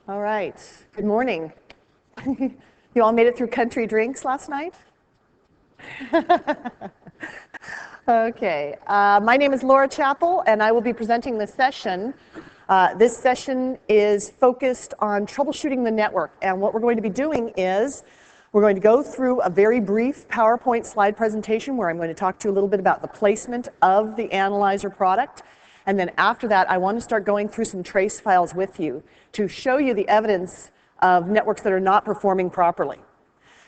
All right, good morning. You all made it through country drinks last night? Okay, my name is Laura Chappell, and I will be presenting this session. This session is focused on troubleshooting the network, and what we're going to be doing is we're going to go through a very brief PowerPoint slide presentation where I'm going to talk to you a little bit about the placement of the analyzer product. And then after that, I want to start going through some trace files with you to show you the evidence of networks that are not performing properly.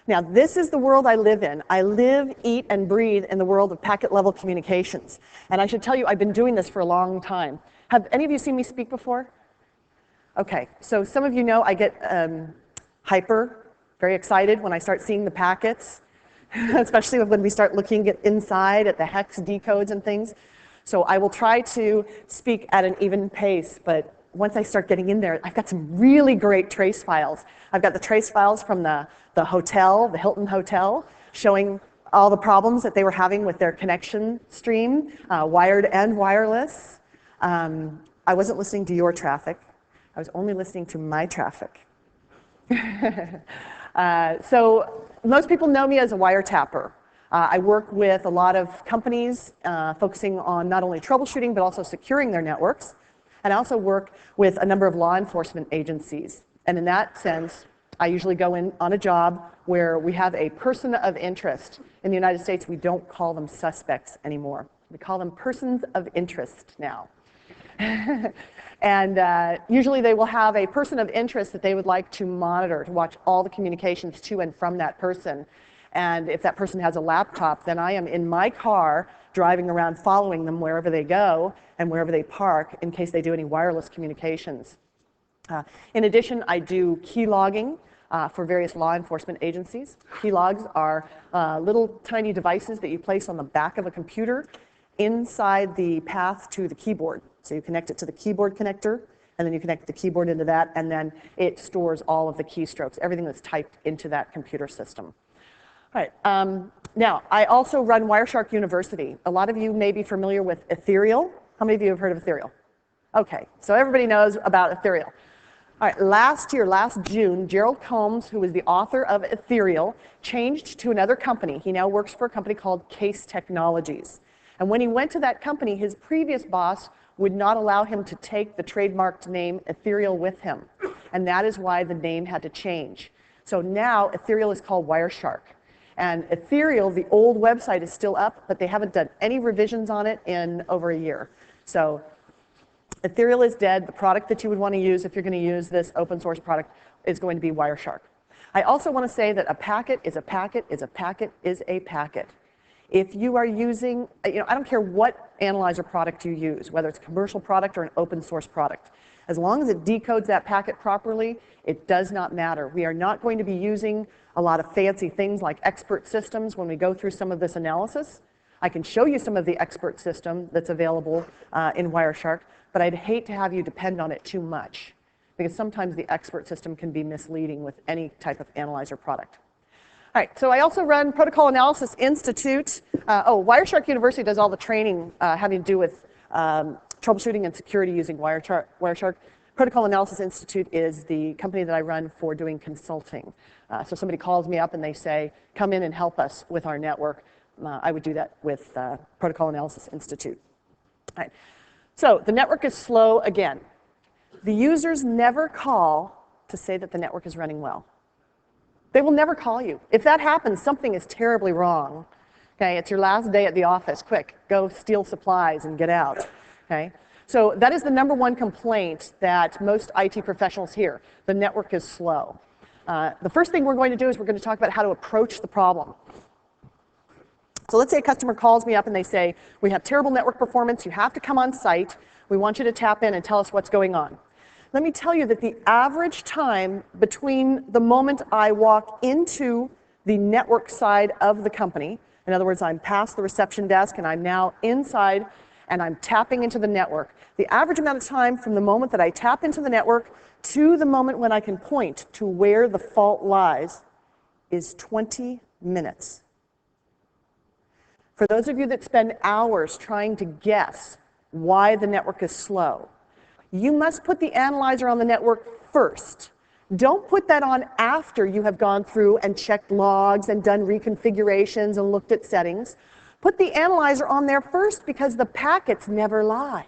Now, this is the world I live in. I live, eat, and breathe in the world of packet-level communications. And I should tell you, I've been doing this for a long time. Have any of you seen me speak before? Okay, so some of you know I get very excited when I start seeing the packets, especially when we start looking inside at the hex decodes and things. So I will try to speak at an even pace, but once I start getting in there, I've got some really great trace files. I've got the trace files from the hotel, the Hilton Hotel, showing all the problems that they were having with their connection stream, wired and wireless. I wasn't listening to your traffic. I was only listening to my traffic. So most people know me as a wiretapper. I work with a lot of companies focusing on not only troubleshooting but also securing their networks. And I also work with a number of law enforcement agencies. And in that sense, I usually go in on a job where we have a person of interest. In the United States, we don't call them suspects anymore. We call them persons of interest now. And usually they will have a person of interest that they would like to monitor, to watch all the communications to and from that person. And if that person has a laptop, then I am in my car driving around following them wherever they go and wherever they park in case they do any wireless communications. In addition, I do key logging for various law enforcement agencies. Key logs are little tiny devices that you place on the back of a computer inside the path to the keyboard. So you connect it to the keyboard connector, and then you connect the keyboard into that, and then it stores all of the keystrokes, everything that's typed into that computer system. All right, now, I also run Wireshark University. A lot of you may be familiar with Ethereal. How many of you have heard of Ethereal? Okay, so everybody knows about Ethereal. All right, last June, Gerald Combs, who was the author of Ethereal, changed to another company. He now works for a company called Case Technologies. And when he went to that company, his previous boss would not allow him to take the trademarked name Ethereal with him. And that is why the name had to change. So now Ethereal is called Wireshark. And Ethereal, the old website, is still up, but they haven't done any revisions on it in over a year. So Ethereal is dead. The product that you would want to use if you're going to use this open source product is going to be Wireshark. I also want to say that a packet is a packet is a packet is a packet. If you are using, I don't care what analyzer product you use, whether it's a commercial product or an open source product. As long as it decodes that packet properly, it does not matter. We are not going to be using a lot of fancy things like expert systems when we go through some of this analysis. I can show you some of the expert system that's available in Wireshark, but I'd hate to have you depend on it too much, because sometimes the expert system can be misleading with any type of analyzer product. All right, so I also run Protocol Analysis Institute. Wireshark University does all the training having to do with troubleshooting and security using Wireshark. Protocol Analysis Institute is the company that I run for doing consulting. So somebody calls me up and they say, come in and help us with our network. I would do that with Protocol Analysis Institute. All right. So the network is slow again. The users never call to say that the network is running well. They will never call you. If that happens, something is terribly wrong. Okay, it's your last day at the office. Quick, go steal supplies and get out. Okay, so that is the #1 complaint that most IT professionals hear. The network is slow. The first thing we're going to do is we're going to talk about how to approach the problem. So let's say a customer calls me up and they say, we have terrible network performance, you have to come on site, we want you to tap in and tell us what's going on. Let me tell you that the average time between the moment I walk into the network side of the company, in other words, I'm past the reception desk and I'm now inside and I'm tapping into the network, the average amount of time from the moment that I tap into the network to the moment when I can point to where the fault lies is 20 minutes. For those of you that spend hours trying to guess why the network is slow, you must put the analyzer on the network first. Don't put that on after you have gone through and checked logs and done reconfigurations and looked at settings. Put the analyzer on there first because the packets never lie.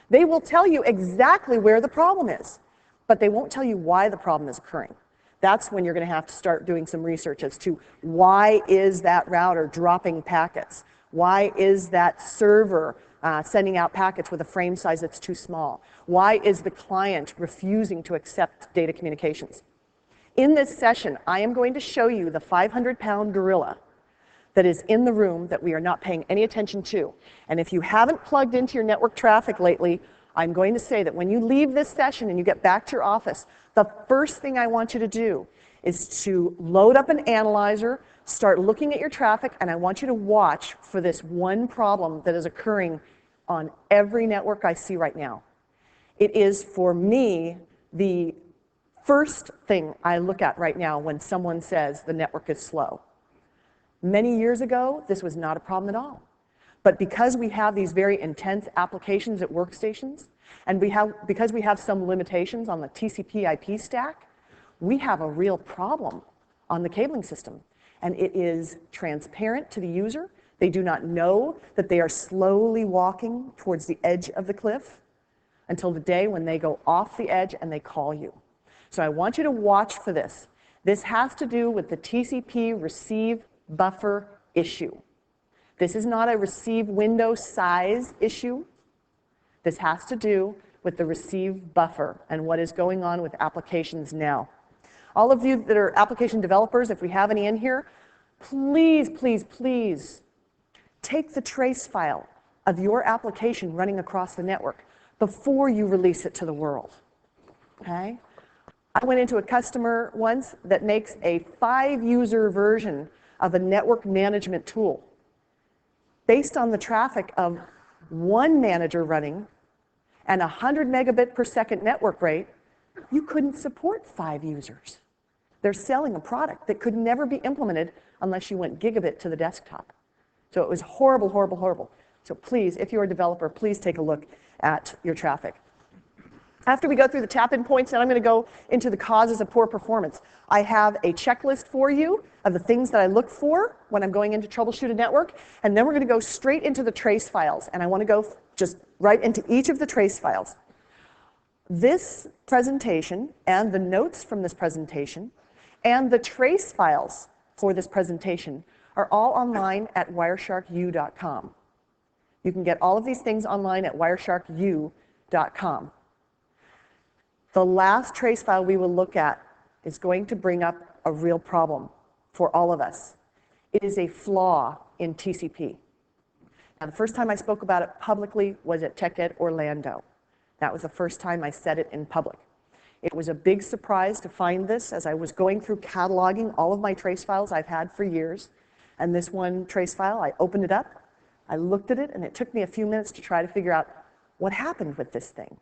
They will tell you exactly where the problem is, but they won't tell you why the problem is occurring. That's when you're going to have to start doing some research as to why is that router dropping packets? Why is that server sending out packets with a frame size that's too small? Why is the client refusing to accept data communications? In this session, I am going to show you the 500-pound gorilla that is in the room that we are not paying any attention to. And if you haven't plugged into your network traffic lately, I'm going to say that when you leave this session and you get back to your office, the first thing I want you to do is to load up an analyzer, start looking at your traffic, and I want you to watch for this one problem that is occurring on every network I see right now. It is, for me, the first thing I look at right now when someone says the network is slow. Many years ago, this was not a problem at all. But because we have these very intense applications at workstations, and because we have some limitations on the TCP/IP stack, we have a real problem on the cabling system. And it is transparent to the user. They do not know that they are slowly walking towards the edge of the cliff until the day when they go off the edge and they call you. So I want you to watch for this. This has to do with the TCP receive buffer issue. This is not a receive window size issue. This has to do with the receive buffer and what is going on with applications now. All of you that are application developers, if we have any in here, please, please, please take the trace file of your application running across the network before you release it to the world. Okay? I went into a customer once that makes a 5-user version of a network management tool. Based on the traffic of one manager running and 100 megabit per second network rate, you couldn't support 5 users. They're selling a product that could never be implemented unless you went gigabit to the desktop. So it was horrible, horrible, horrible. So please, if you're a developer, please take a look at your traffic. After we go through the tap-in points, then I'm going to go into the causes of poor performance. I have a checklist for you of the things that I look for when I'm going in to troubleshoot a network, and then we're going to go straight into the trace files, and I want to go just right into each of the trace files. This presentation and the notes from this presentation and the trace files for this presentation are all online at wiresharku.com. You can get all of these things online at wiresharku.com. The last trace file we will look at is going to bring up a real problem for all of us. It is a flaw in TCP. Now, the first time I spoke about it publicly was at TechEd Orlando. That was the first time I said it in public. It was a big surprise to find this as I was going through cataloging all of my trace files I've had for years. And this one trace file, I opened it up, I looked at it, and it took me a few minutes to try to figure out what happened with this thing.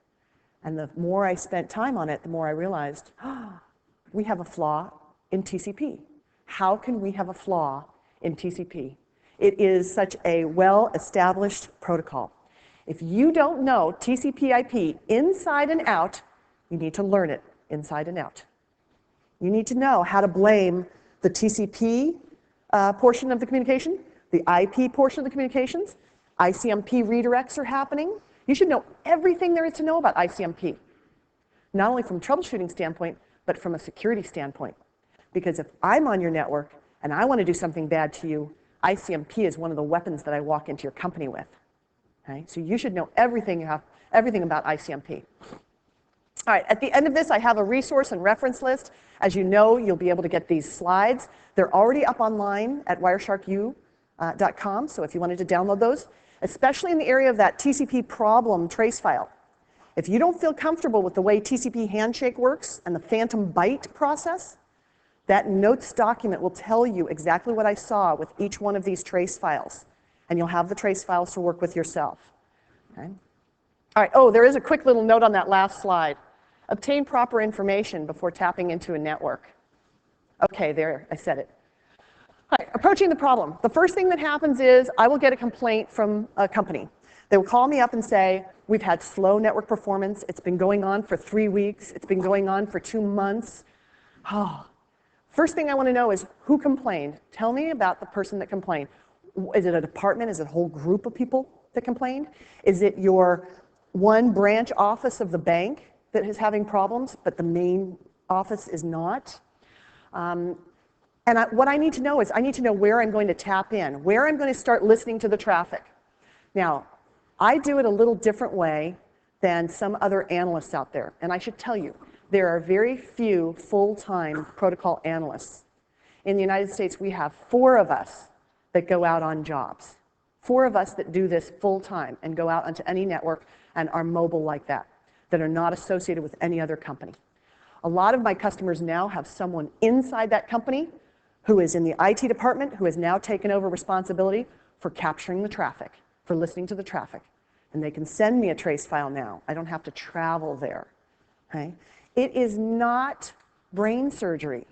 And the more I spent time on it, the more I realized, we have a flaw in TCP. How can we have a flaw in TCP? It is such a well-established protocol. If you don't know TCP/IP inside and out, you need to learn it inside and out. You need to know how to blame the TCP portion of the communication, the IP portion of the communications. ICMP redirects are happening. You should know everything there is to know about ICMP, not only from a troubleshooting standpoint, but from a security standpoint. Because if I'm on your network and I want to do something bad to you, ICMP is one of the weapons that I walk into your company with. Okay? So you should know everything about ICMP. All right, at the end of this, I have a resource and reference list. As you know, you'll be able to get these slides. They're already up online at wiresharku.com, so if you wanted to download those, especially in the area of that TCP problem trace file. If you don't feel comfortable with the way TCP handshake works and the phantom byte process, that notes document will tell you exactly what I saw with each one of these trace files, and you'll have the trace files to work with yourself. Okay? All right, oh, there is a quick little note on that last slide. Obtain proper information before tapping into a network. Okay, there, I said it. All right, approaching the problem. The first thing that happens is I will get a complaint from a company. They will call me up and say, we've had slow network performance. It's been going on for 3 weeks. It's been going on for 2 months. Oh. First thing I want to know is who complained. Tell me about the person that complained. Is it a department? Is it a whole group of people that complained? Is it your one branch office of the bank that is having problems, but the main office is not? What I need to know is I need to know where I'm going to tap in, where I'm going to start listening to the traffic. Now, I do it a little different way than some other analysts out there. And I should tell you, there are very few full-time protocol analysts. In the United States, we have 4 of us that go out on jobs. 4 of us that do this full-time and go out onto any network and are mobile like that are not associated with any other company. A lot of my customers now have someone inside that company who is in the IT department who has now taken over responsibility for capturing the traffic, for listening to the traffic. And they can send me a trace file now. I don't have to travel there. Okay? It is not brain surgery.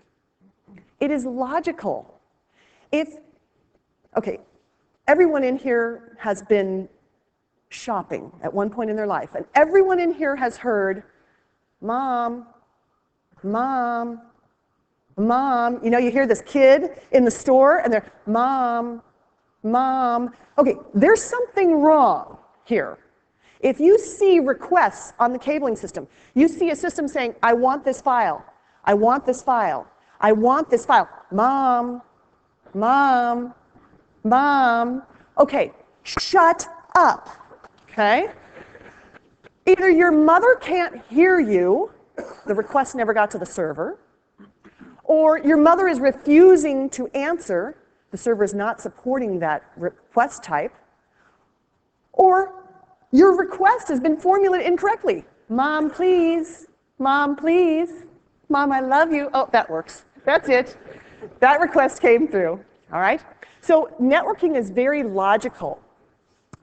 It is logical. Okay, everyone in here has been shopping at one point in their life, and everyone in here has heard, Mom, Mom, Mom. You know, you hear this kid in the store, and they're, Mom, Mom. Okay, there's something wrong here. If you see requests on the cabling system, you see a system saying, I want this file, I want this file, I want this file. Mom, Mom, Mom. Okay, shut up, okay? Either your mother can't hear you, the request never got to the server, or your mother is refusing to answer, the server is not supporting that request type, or your request has been formulated incorrectly. Mom, please. Mom, please. Mom, I love you. Oh, that works. That's it. That request came through. All right? So networking is very logical.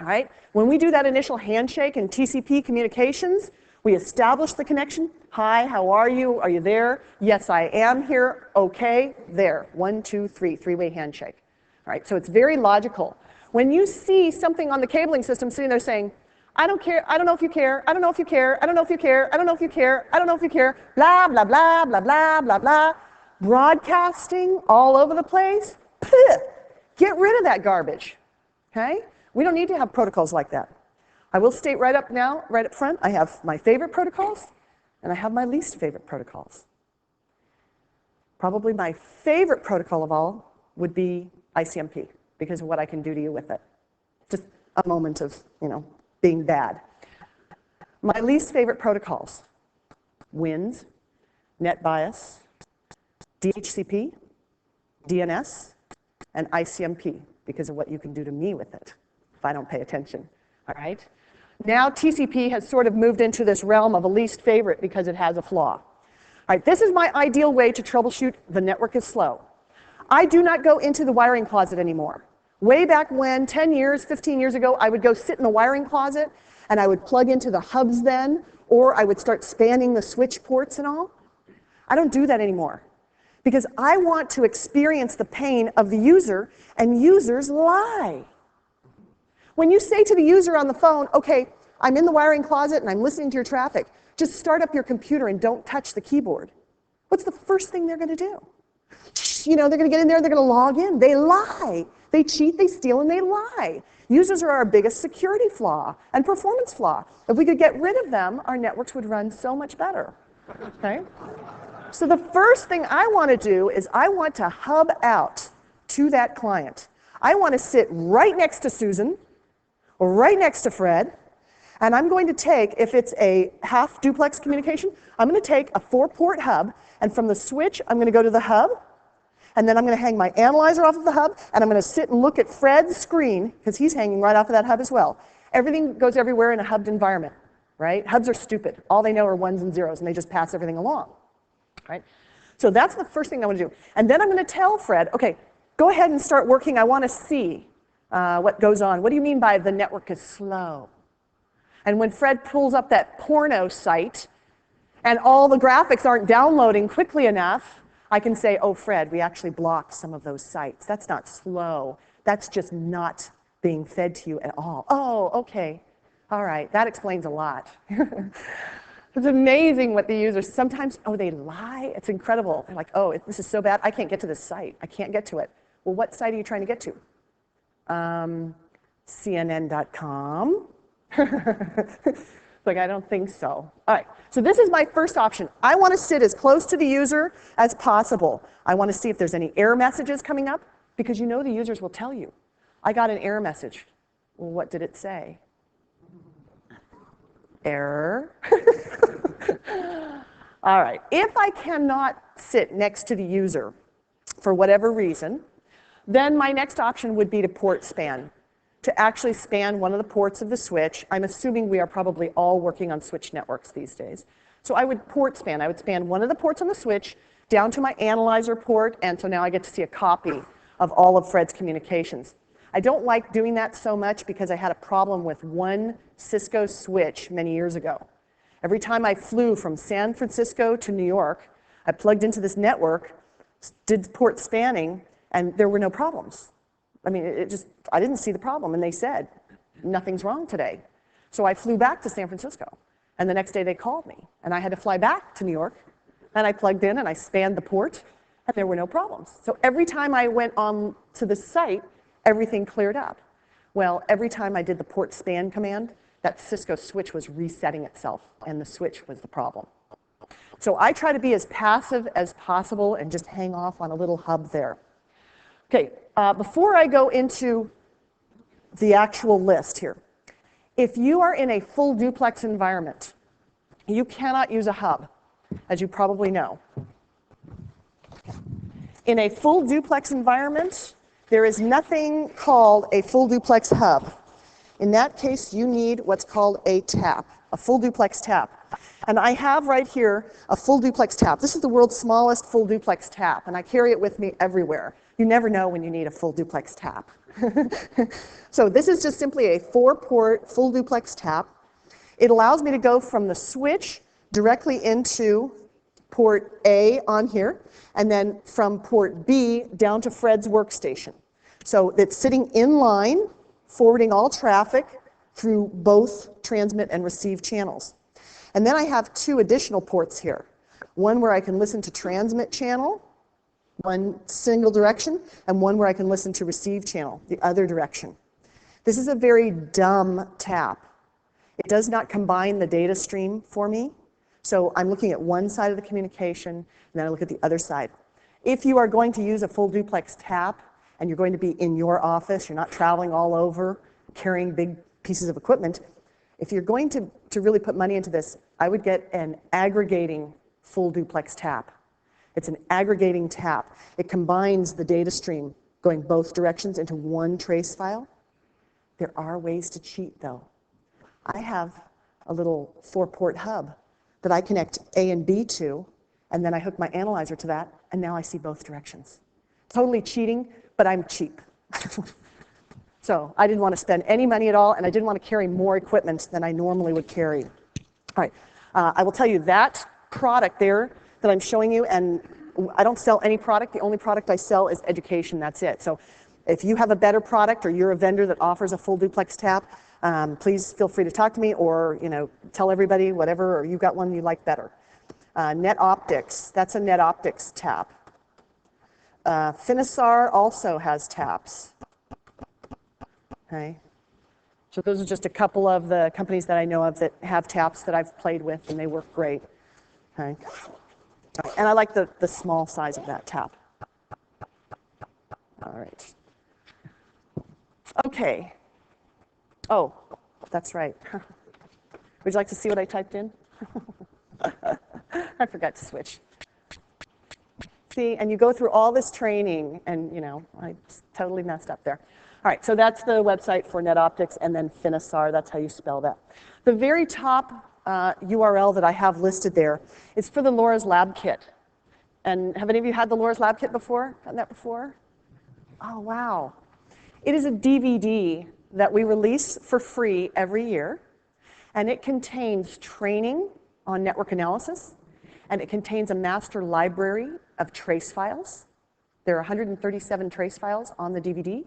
All right? When we do that initial handshake in TCP communications, we establish the connection. Hi, how are you? Are you there? Yes, I am here. Okay, there. 1, 2, 3, 3-way handshake. All right? So it's very logical. When you see something on the cabling system sitting there saying, I don't care, I don't know if you care, I don't know if you care, I don't know if you care, I don't know if you care, I don't know if you care, blah, blah, blah, blah, blah, blah, blah, broadcasting all over the place, get rid of that garbage, okay? We don't need to have protocols like that. I will state right up front, I have my favorite protocols, and I have my least favorite protocols. Probably my favorite protocol of all would be ICMP, because of what I can do to you with it. Just a moment of, being bad. My least favorite protocols, WINS, NetBIOS, DHCP, DNS, and ICMP, because of what you can do to me with it if I don't pay attention, all right? Now TCP has sort of moved into this realm of a least favorite because it has a flaw. All right, this is my ideal way to troubleshoot the network is slow. I do not go into the wiring closet anymore. Way back when, 10 years, 15 years ago, I would go sit in the wiring closet and I would plug into the hubs then, or I would start spanning the switch ports and all. I don't do that anymore because I want to experience the pain of the user, and users lie. When you say to the user on the phone, okay, I'm in the wiring closet and I'm listening to your traffic, just start up your computer and don't touch the keyboard. What's the first thing they're going to do? They're going to get in there, they're going to log in. They lie. They cheat, they steal, and they lie. Users are our biggest security flaw and performance flaw. If we could get rid of them, our networks would run so much better. Okay? So the first thing I want to do is I want to hub out to that client. I want to sit right next to Susan or right next to Fred, and I'm going to take, if it's a half duplex communication, I'm going to take a 4-port hub, and from the switch, I'm going to go to the hub, and then I'm going to hang my analyzer off of the hub, and I'm going to sit and look at Fred's screen, because he's hanging right off of that hub as well. Everything goes everywhere in a hubbed environment, right? Hubs are stupid. All they know are ones and zeros, and they just pass everything along, right? So that's the first thing I want to do. And then I'm going to tell Fred, okay, go ahead and start working. I want to see what goes on. What do you mean by the network is slow? And when Fred pulls up that porno site, and all the graphics aren't downloading quickly enough, I can say, oh, Fred, we actually blocked some of those sites. That's not slow. That's just not being fed to you at all. Oh, okay. All right, that explains a lot. It's amazing what the users, sometimes, oh, they lie. It's incredible. They're like, oh, this is so bad, I can't get to this site. I can't get to it. Well, what site are you trying to get to? CNN.com. Like, I don't think so. All right, so this is my first option. I want to sit as close to the user as possible. I want to see if there's any error messages coming up, because you know the users will tell you. I got an error message. Well, what did it say? Error. All right, if I cannot sit next to the user for whatever reason, then my next option would be to port span, to actually span one of the ports of the switch. I'm assuming we are probably all working on switch networks these days. So I would port span. I would span one of the ports on the switch down to my analyzer port, and so now I get to see a copy of all of Fred's communications. I don't like doing that so much because I had a problem with one Cisco switch many years ago. Every time I flew from San Francisco to New York, I plugged into this network, did port spanning, and there were no problems. I mean, I didn't see the problem, and they said, nothing's wrong today. So I flew back to San Francisco, and the next day they called me, and I had to fly back to New York, and I plugged in and I spanned the port, and there were no problems. So every time I went on to the site, everything cleared up. Well, every time I did the port span command, that Cisco switch was resetting itself, and the switch was the problem. So I try to be as passive as possible and just hang off on a little hub there. Okay, before I go into the actual list here, if you are in a full duplex environment, you cannot use a hub, as you probably know. In a full duplex environment, there is nothing called a full duplex hub. In that case, you need what's called a tap, a full duplex tap. And I have right here a full duplex tap. This is the world's smallest full duplex tap, and I carry it with me everywhere. You never know when you need a full duplex tap. So this is just simply a 4-port full duplex tap. It allows me to go from the switch directly into port A on here, and then from port B down to Fred's workstation. So it's sitting in line, forwarding all traffic through both transmit and receive channels. And then I have 2 additional ports here. One where I can listen to transmit channel, one single direction, and one where I can listen to receive channel, the other direction. This is a very dumb tap. It does not combine the data stream for me. So I'm looking at one side of the communication, and then I look at the other side. If you are going to use a full duplex tap, and you're going to be in your office, you're not traveling all over, carrying big pieces of equipment, if you're going to really put money into this, I would get an aggregating full duplex tap. It's an aggregating tap. It combines the data stream going both directions into one trace file. There are ways to cheat, though. I have a little 4-port hub that I connect A and B to, and then I hook my analyzer to that, and now I see both directions. Totally cheating, but I'm cheap. So I didn't want to spend any money at all, and I didn't want to carry more equipment than I normally would carry. All right, I will tell you that product there that I'm showing you, and I don't sell any product. The only product I sell is education, that's it. So if you have a better product or you're a vendor that offers a full duplex tap, please feel free to talk to me, or tell everybody whatever, or you've got one you like better. Net Optics, that's a Net Optics tap. Finisar also has taps. Okay. So those are just a couple of the companies that I know of that have taps that I've played with, and they work great. Okay. And I like the small size of that tap. All right. Okay. Oh, that's right. Would you like to see what I typed in? I forgot to switch. See, and you go through all this training, and I totally messed up there. All right, so that's the website for NetOptics, and then Finisar, that's how you spell that. The very top URL that I have listed there is for the LoRa's Lab Kit. And have any of you had the LoRa's Lab Kit before? Gotten that before? Oh, wow. It is a DVD that we release for free every year, and it contains training on network analysis, and it contains a master library of trace files. There are 137 trace files on the DVD,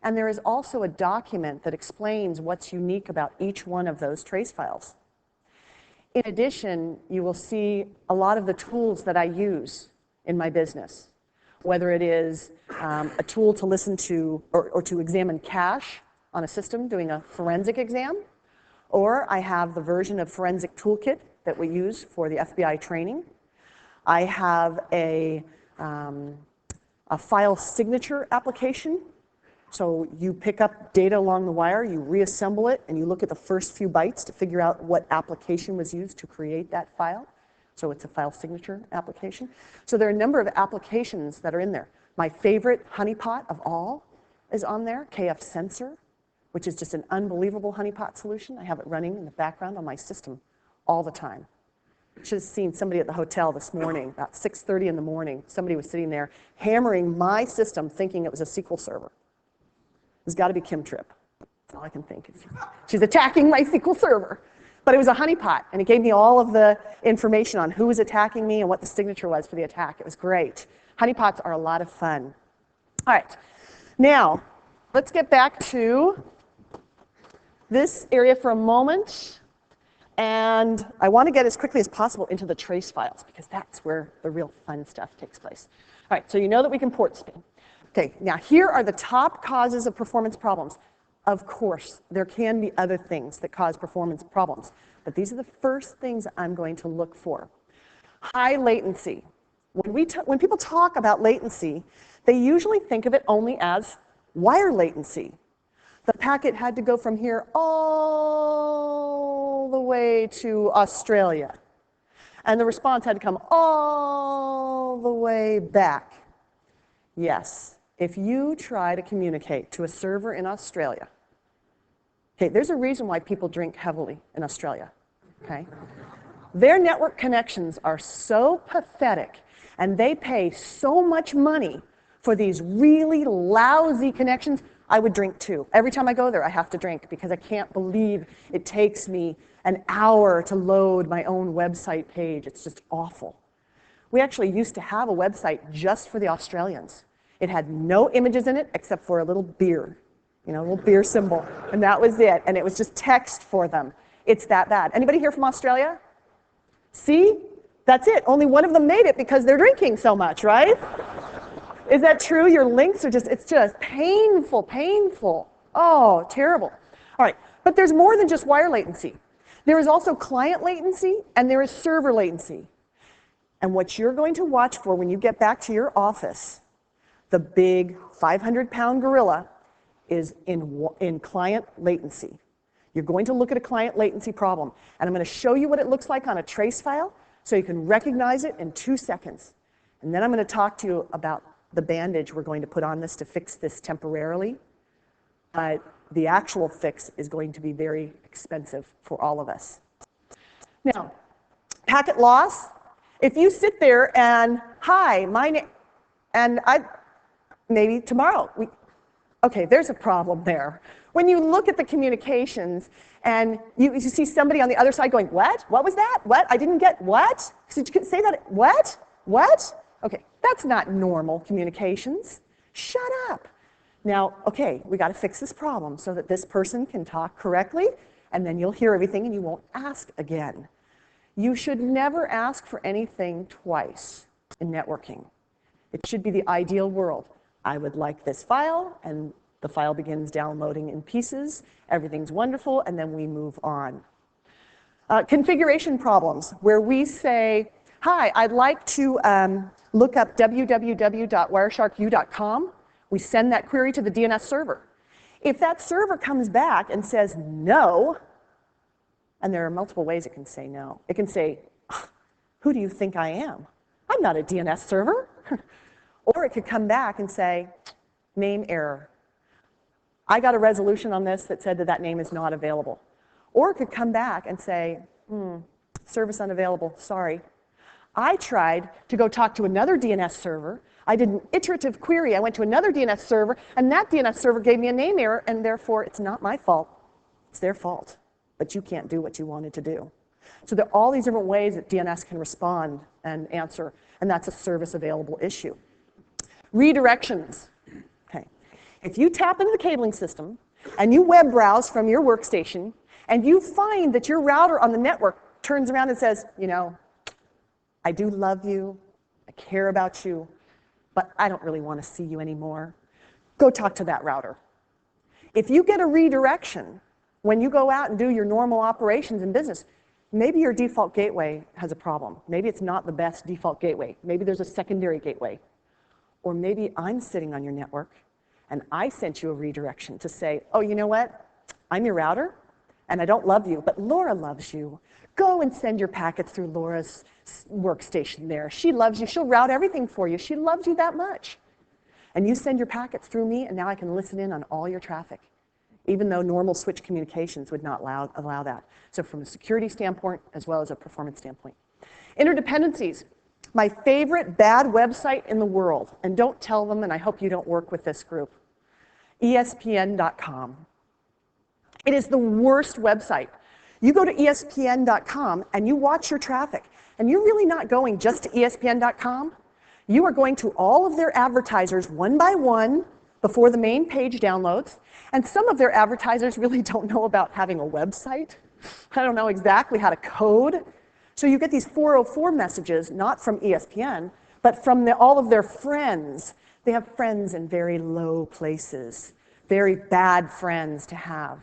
And there is also a document that explains what's unique about each one of those trace files. In addition, you will see a lot of the tools that I use in my business, whether it is a tool to listen to or to examine cache on a system doing a forensic exam, or I have the version of Forensic Toolkit that we use for the FBI training. I have a file signature application. So you pick up data along the wire, you reassemble it, and you look at the first few bytes to figure out what application was used to create that file. So it's a file signature application. So there are a number of applications that are in there. My favorite honeypot of all is on there, KF Sensor, which is just an unbelievable honeypot solution. I have it running in the background on my system all the time. Should have seen somebody at the hotel this morning, about 6:30 in the morning. Somebody was sitting there hammering my system thinking it was a SQL server. It's got to be Kim Tripp. That's all I can think. She's attacking my SQL server. But it was a honeypot, and it gave me all of the information on who was attacking me and what the signature was for the attack. It was great. Honeypots are a lot of fun. All right. Now, let's get back to this area for a moment. And I want to get as quickly as possible into the trace files, because that's where the real fun stuff takes place. All right, so you know that we can port spin. Okay, now here are the top causes of performance problems. Of course, there can be other things that cause performance problems, but these are the first things I'm going to look for. High latency. When people talk about latency, they usually think of it only as wire latency. The packet had to go from here all the way to Australia, and the response had to come all the way back. Yes. If you try to communicate to a server in Australia, okay, there's a reason why people drink heavily in Australia, okay? Their network connections are so pathetic, and they pay so much money for these really lousy connections. I would drink too. Every time I go there, I have to drink, because I can't believe it takes me an hour to load my own website page. It's just awful. We actually used to have a website just for the Australians. It had no images in it except for a little beer, you know, a little beer symbol, and that was it. And it was just text for them. It's that bad. Anybody here from Australia? See? That's it. Only one of them made it because they're drinking so much, right? Is that true? Your links are just, it's just painful, painful. Oh, terrible. All right, but there's more than just wire latency. There is also client latency, and there is server latency. And what you're going to watch for when you get back to your office, the big 500-pound gorilla, is in client latency. You're going to look at a client latency problem, and I'm going to show you what it looks like on a trace file so you can recognize it in 2 seconds. And then I'm going to talk to you about the bandage we're going to put on this to fix this temporarily. But the actual fix is going to be very expensive for all of us. Now, packet loss. If you sit there and, hi, my name, and maybe tomorrow, okay, there's a problem there. When you look at the communications and you see somebody on the other side going, what? What was that? What? I didn't get what? Did you say that? What? What? Okay, that's not normal communications. Shut up. Now, okay, we got to fix this problem so that this person can talk correctly, and then you'll hear everything and you won't ask again. You should never ask for anything twice in networking. It should be the ideal world. I would like this file, and the file begins downloading in pieces. Everything's wonderful, and then we move on. Configuration problems, where we say, hi, I'd like to look up www.wiresharku.com. We send that query to the DNS server. If that server comes back and says no, and there are multiple ways it can say no. It can say, who do you think I am? I'm not a DNS server. Or it could come back and say, name error. I got a resolution on this that said that that name is not available. Or it could come back and say, service unavailable, sorry. I tried to go talk to another DNS server. I did an iterative query. I went to another DNS server, and that DNS server gave me a name error, and therefore it's not my fault. It's their fault. But you can't do what you wanted to do. So there are all these different ways that DNS can respond and answer, and that's a service available issue. Redirections. Okay. If you tap into the cabling system and you web browse from your workstation and you find that your router on the network turns around and says, you know, I do love you, I care about you, but I don't really want to see you anymore, go talk to that router. If you get a redirection when you go out and do your normal operations in business, maybe your default gateway has a problem. Maybe it's not the best default gateway. Maybe there's a secondary gateway. Or maybe I'm sitting on your network and I sent you a redirection to say, oh, you know what? I'm your router and I don't love you, but Laura loves you. Go and send your packets through Laura's workstation there. She loves you. She'll route everything for you. She loves you that much. And you send your packets through me, and now I can listen in on all your traffic, even though normal switch communications would not allow that. So from a security standpoint, as well as a performance standpoint. Interdependencies. My favorite bad website in the world, and don't tell them, and I hope you don't work with this group, ESPN.com. It is the worst website. You go to ESPN.com and you watch your traffic, and you're really not going just to ESPN.com. You are going to all of their advertisers one by one before the main page downloads, and some of their advertisers really don't know about having a website. I don't know exactly how to code. So you get these 404 messages, not from ESPN, but from all of their friends. They have friends in very low places, very bad friends to have.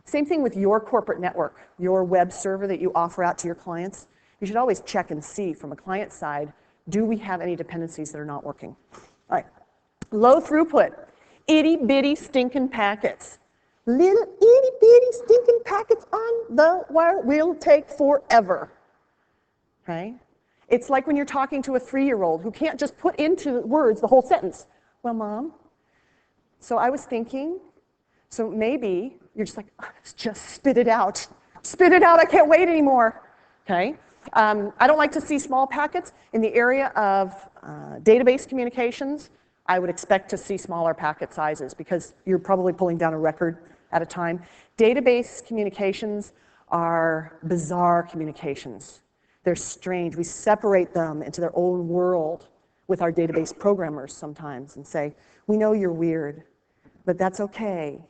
Same thing with your corporate network, your web server that you offer out to your clients. You should always check and see from a client side, do we have any dependencies that are not working? All right, low throughput, itty bitty stinking packets. Little itty bitty stinking packets on the wire will take forever, okay? It's like when you're talking to a 3-year-old who can't just put into words the whole sentence. Well, Mom, so I was thinking, so maybe you're just like, just spit it out. Spit it out, I can't wait anymore, okay? I don't like to see small packets. In the area of database communications, I would expect to see smaller packet sizes because you're probably pulling down a record at a time. Database communications are bizarre communications. They're strange. We separate them into their own world with our database programmers sometimes and say, we know you're weird, but that's okay,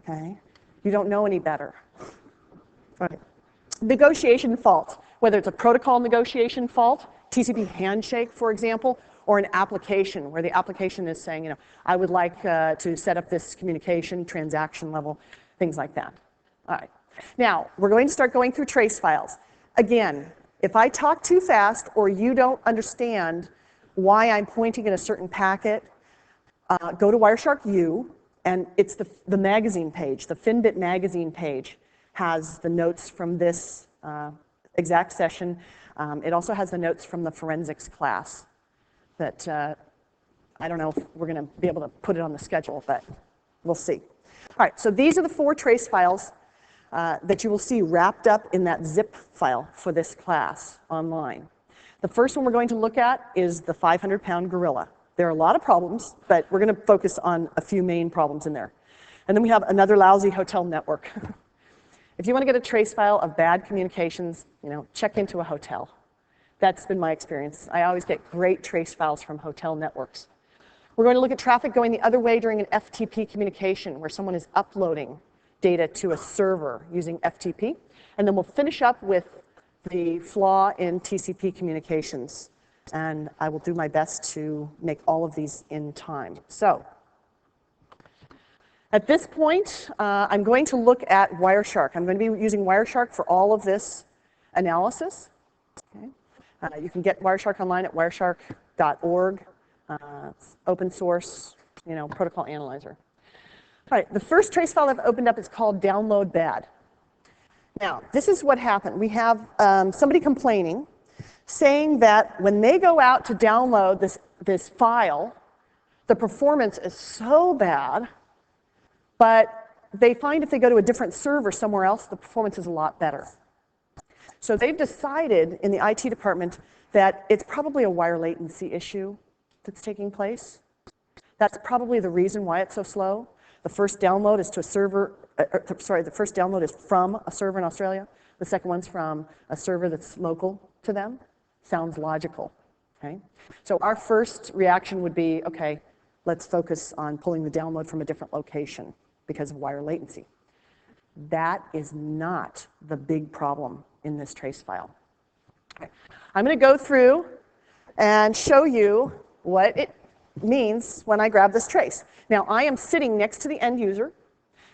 okay? You don't know any better. All right. Negotiation fault, whether it's a protocol negotiation fault, TCP handshake, for example, or an application where the application is saying, you know, I would like to set up this communication, transaction level, things like that. All right. Now, we're going to start going through trace files. Again, if I talk too fast or you don't understand why I'm pointing at a certain packet, go to Wireshark U, and it's the magazine page, the Finbit magazine page has the notes from this exact session. It also has the notes from the forensics class that I don't know if we're going to be able to put it on the schedule, but we'll see. All right, so these are the 4 trace files that you will see wrapped up in that zip file for this class online. The first one we're going to look at is the 500-pound gorilla. There are a lot of problems, but we're going to focus on a few main problems in there. And then we have another lousy hotel network. If you want to get a trace file of bad communications, you know, check into a hotel. That's been my experience. I always get great trace files from hotel networks. We're going to look at traffic going the other way during an FTP communication, where someone is uploading data to a server using FTP. And then we'll finish up with the flaw in TCP communications. And I will do my best to make all of these in time. So, at this point, I'm going to look at Wireshark. I'm going to be using Wireshark for all of this analysis. Okay. You can get Wireshark online at wireshark.org. It's open source, you know, protocol analyzer. All right, the first trace file I've opened up is called download bad. Now, this is what happened. We have somebody complaining, saying that when they go out to download this file, the performance is so bad, but they find if they go to a different server somewhere else, the performance is a lot better. So they've decided in the IT department that it's probably a wire latency issue that's taking place. That's probably the reason why it's so slow. The first download is to a server, the first download is from a server in Australia. The second one's from a server that's local to them. Sounds logical, okay? So our first reaction would be, okay, let's focus on pulling the download from a different location because of wire latency. That is not the big problem in this trace file. Okay. I'm going to go through and show you what it means when I grab this trace. Now, I am sitting next to the end user,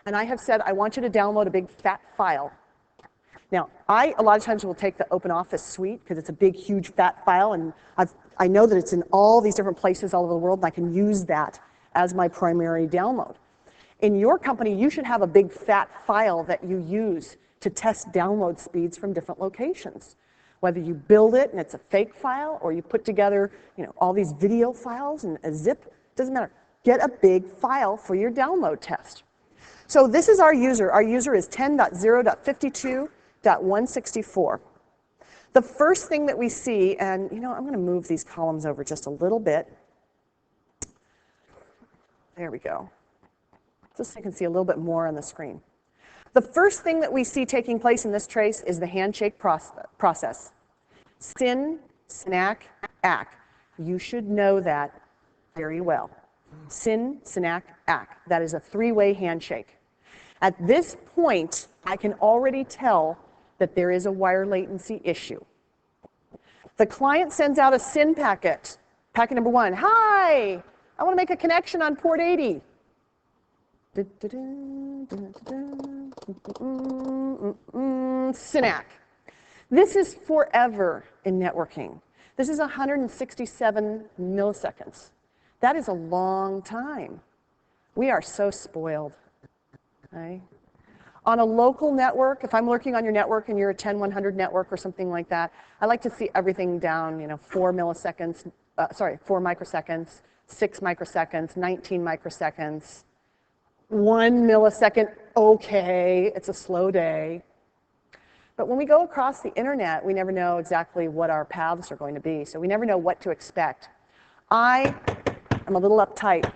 and I have said, I want you to download a big fat file. Now, a lot of times will take the OpenOffice suite because it's a big, huge, fat file, and I know that it's in all these different places all over the world, and I can use that as my primary download. In your company, you should have a big, fat file that you use to test download speeds from different locations. Whether you build it and it's a fake file, or you put together, all these video files and a zip, doesn't matter. Get a big file for your download test. So this is our user. Our user is 10.0.52.164. The first thing that we see, and I'm going to move these columns over just a little bit. There we go. Just so you can see a little bit more on the screen. The first thing that we see taking place in this trace is the handshake process. SYN, SYNAC, ACK. You should know that very well. SYN, SYNAC, ACK. That is a three-way handshake. At this point, I can already tell that there is a wire latency issue. The client sends out a SYN packet. Packet number 1. Hi, I want to make a connection on port 80. SYNAC. This is forever in networking. This is 167 milliseconds. That is a long time. We are so spoiled. Okay? On a local network, if I'm working on your network and you're a 10-100 network or something like that, I like to see everything down, 4 microseconds, 6 microseconds, 19 microseconds, 1 millisecond, okay, it's a slow day. But when we go across the internet, we never know exactly what our paths are going to be, so we never know what to expect. I am a little uptight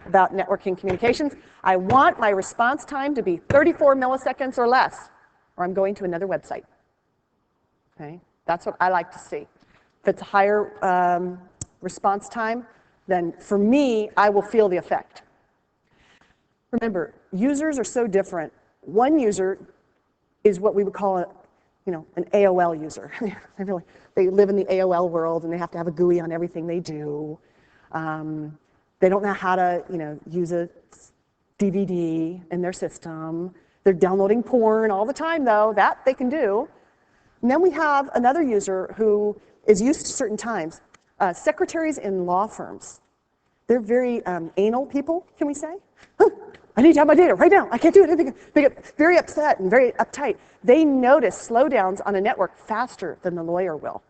about networking communications. I want my response time to be 34 milliseconds or less, or I'm going to another website. Okay? That's what I like to see. If it's a higher response time, then for me, I will feel the effect. Remember, users are so different. One user is what we would call an AOL user. They live in the AOL world and they have to have a GUI on everything they do. They don't know how to use a DVD in their system. They're downloading porn all the time, though. That they can do. And then we have another user who is used to certain times. Secretaries in law firms. They're very anal people, can we say? I need to have my data right now. I can't do it. They get very upset and very uptight. They notice slowdowns on a network faster than the lawyer will.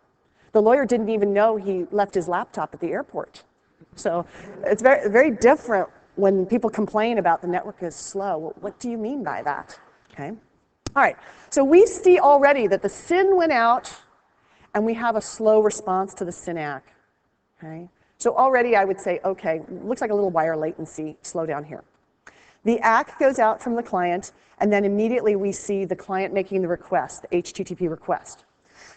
The lawyer didn't even know he left his laptop at the airport. So it's very, very different when people complain about the network is slow. Well, what do you mean by that? Okay. All right. So we see already that the SYN went out, and we have a slow response to the SYNAC. Okay. So already I would say, okay, looks like a little wire latency slowdown here. The ACK goes out from the client, and then immediately we see the client making the request, the HTTP request.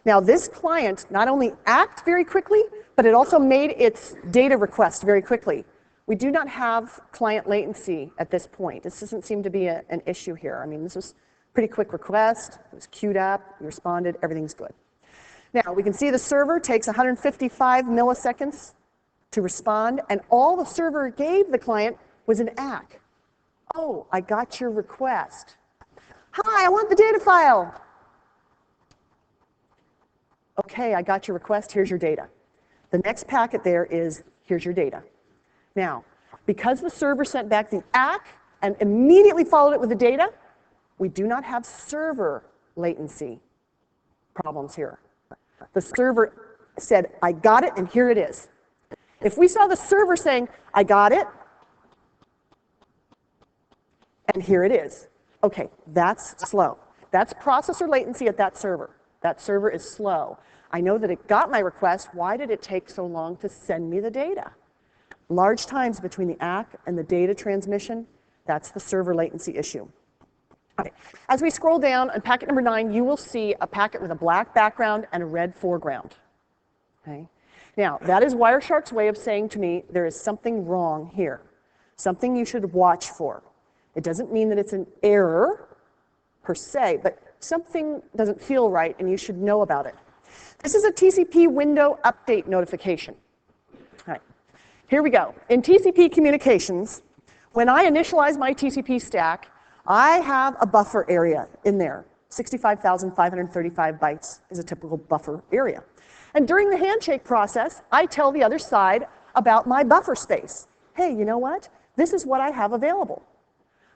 Now this client not only ACKed very quickly, but it also made its data request very quickly. We do not have client latency at this point. This doesn't seem to be an issue here. I mean, this was a pretty quick request. It was queued up, we responded, everything's good. Now we can see the server takes 155 milliseconds to respond, and all the server gave the client was an ACK. Oh, I got your request. Hi, I want the data file. Okay, I got your request, here's your data. The next packet there is, here's your data. Now, because the server sent back the ACK and immediately followed it with the data, we do not have server latency problems here. The server said, I got it, and here it is. If we saw the server saying, I got it, and here it is. Okay, that's slow. That's processor latency at that server. That server is slow. I know that it got my request. Why did it take so long to send me the data? Large times between the ACK and the data transmission, that's the server latency issue. Okay. As we scroll down on packet number 9, you will see a packet with a black background and a red foreground. Okay. Now, that is Wireshark's way of saying to me, there is something wrong here, something you should watch for. It doesn't mean that it's an error per se, but something doesn't feel right and you should know about it. This is a TCP window update notification. All right, here we go. In TCP communications, when I initialize my TCP stack, I have a buffer area in there. 65,535 bytes is a typical buffer area. And during the handshake process, I tell the other side about my buffer space. Hey, you know what? This is what I have available.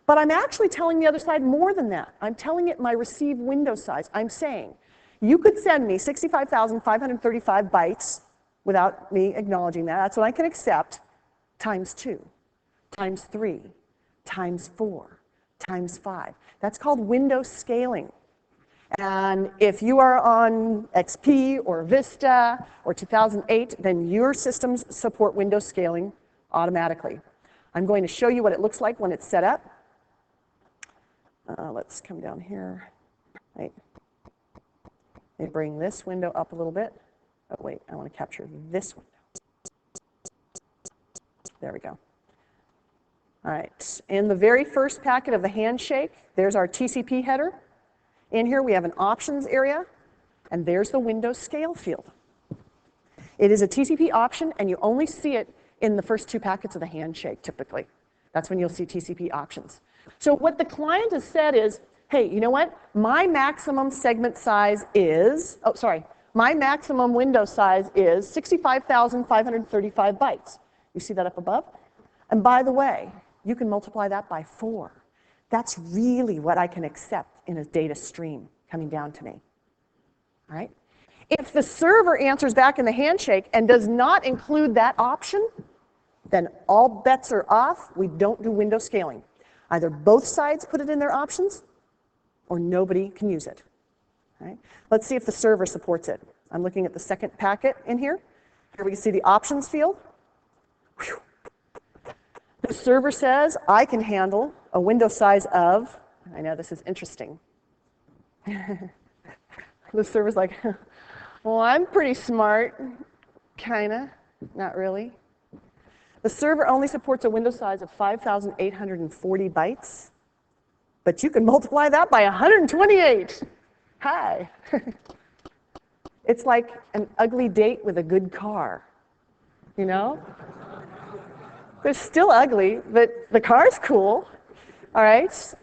But I'm actually telling the other side more than that. I'm telling it my receive window size. I'm saying, you could send me 65,535 bytes without me acknowledging that. That's what I can accept, times 2, times 3, times 4, times 5. That's called window scaling. And if you are on XP or Vista or 2008, then your systems support window scaling automatically. I'm going to show you what it looks like when it's set up. Let's come down here. Right. Let me bring this window up a little bit. Oh, wait, I want to capture this window. There we go. All right, in the very first packet of the handshake, there's our TCP header. In here, we have an options area, and there's the window scale field. It is a TCP option, and you only see it in the first 2 packets of the handshake, typically. That's when you'll see TCP options. So what the client has said is, hey, you know what? My maximum segment size is, my maximum window size is 65,535 bytes. You see that up above? And by the way, you can multiply that by 4. That's really what I can accept in a data stream coming down to me. All right? If the server answers back in the handshake and does not include that option, then all bets are off. We don't do window scaling. Either both sides put it in their options, or nobody can use it. All right? Let's see if the server supports it. I'm looking at the second packet in here. Here we can see the options field. Whew. The server says, I can handle a window size of, I know this is interesting. The server's like, well, I'm pretty smart, kinda, not really. The server only supports a window size of 5,840 bytes, but you can multiply that by 128. Hi. It's like an ugly date with a good car, you know? They're still ugly, but the car's cool, all right?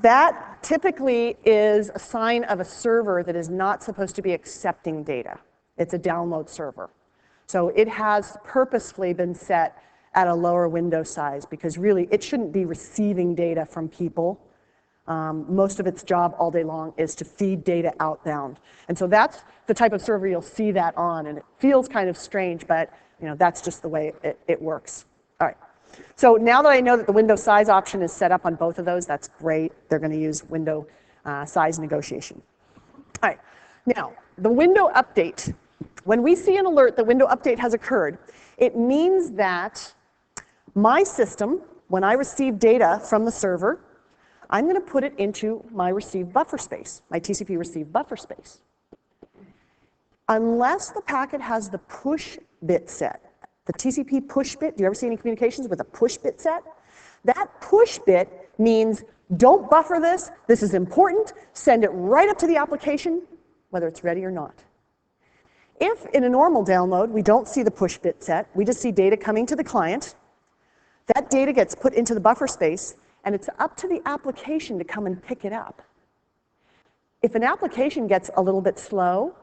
That typically is a sign of a server that is not supposed to be accepting data. It's a download server. So it has purposefully been set at a lower window size because really it shouldn't be receiving data from people. Most of its job all day long is to feed data outbound. And so that's the type of server you'll see that on, and it feels kind of strange, but you know, that's just the way it works. All right. So now that I know that the window size option is set up on both of those, that's great. They're going to use window size negotiation. All right. Now, the window update. When we see an alert that window update has occurred, it means that my system, when I receive data from the server, I'm going to put it into my receive buffer space, my TCP receive buffer space. Unless the packet has the push bit set, the TCP push bit, do you ever see any communications with a push bit set? That push bit means don't buffer this, this is important, send it right up to the application, whether it's ready or not. If in a normal download we don't see the push bit set, we just see data coming to the client, that data gets put into the buffer space, and it's up to the application to come and pick it up. If an application gets a little bit slow,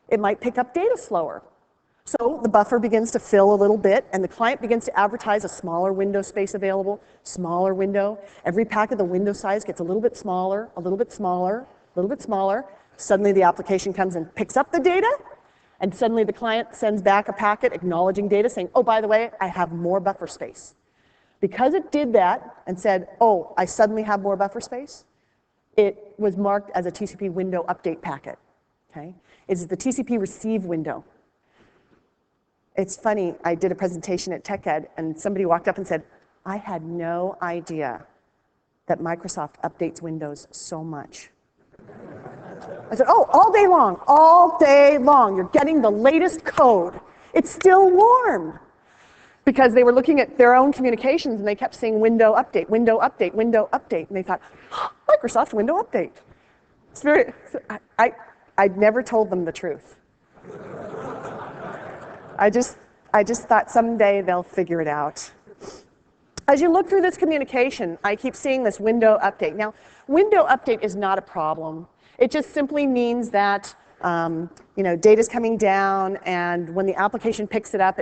it might pick up data slower. So the buffer begins to fill a little bit, and the client begins to advertise a smaller window space available, smaller window. Every packet, the window size gets a little bit smaller, a little bit smaller, a little bit smaller. Suddenly the application comes and picks up the data, and suddenly the client sends back a packet acknowledging data saying, oh, by the way, I have more buffer space. Because it did that and said, oh, I suddenly have more buffer space, it was marked as a TCP window update packet. Okay? It's the TCP receive window. It's funny, I did a presentation at TechEd, and somebody walked up and said, I had no idea that Microsoft updates Windows so much. I said, oh, all day long. You're getting the latest code. It's still warm. Because they were looking at their own communications and they kept saying window update, window update, window update. And they thought, oh, Microsoft window update. It's very, I'd never told them the truth. I just thought someday they'll figure it out. As you look through this communication, I keep seeing this window update. Now, window update is not a problem. It just simply means that data's coming down, and when the application picks it up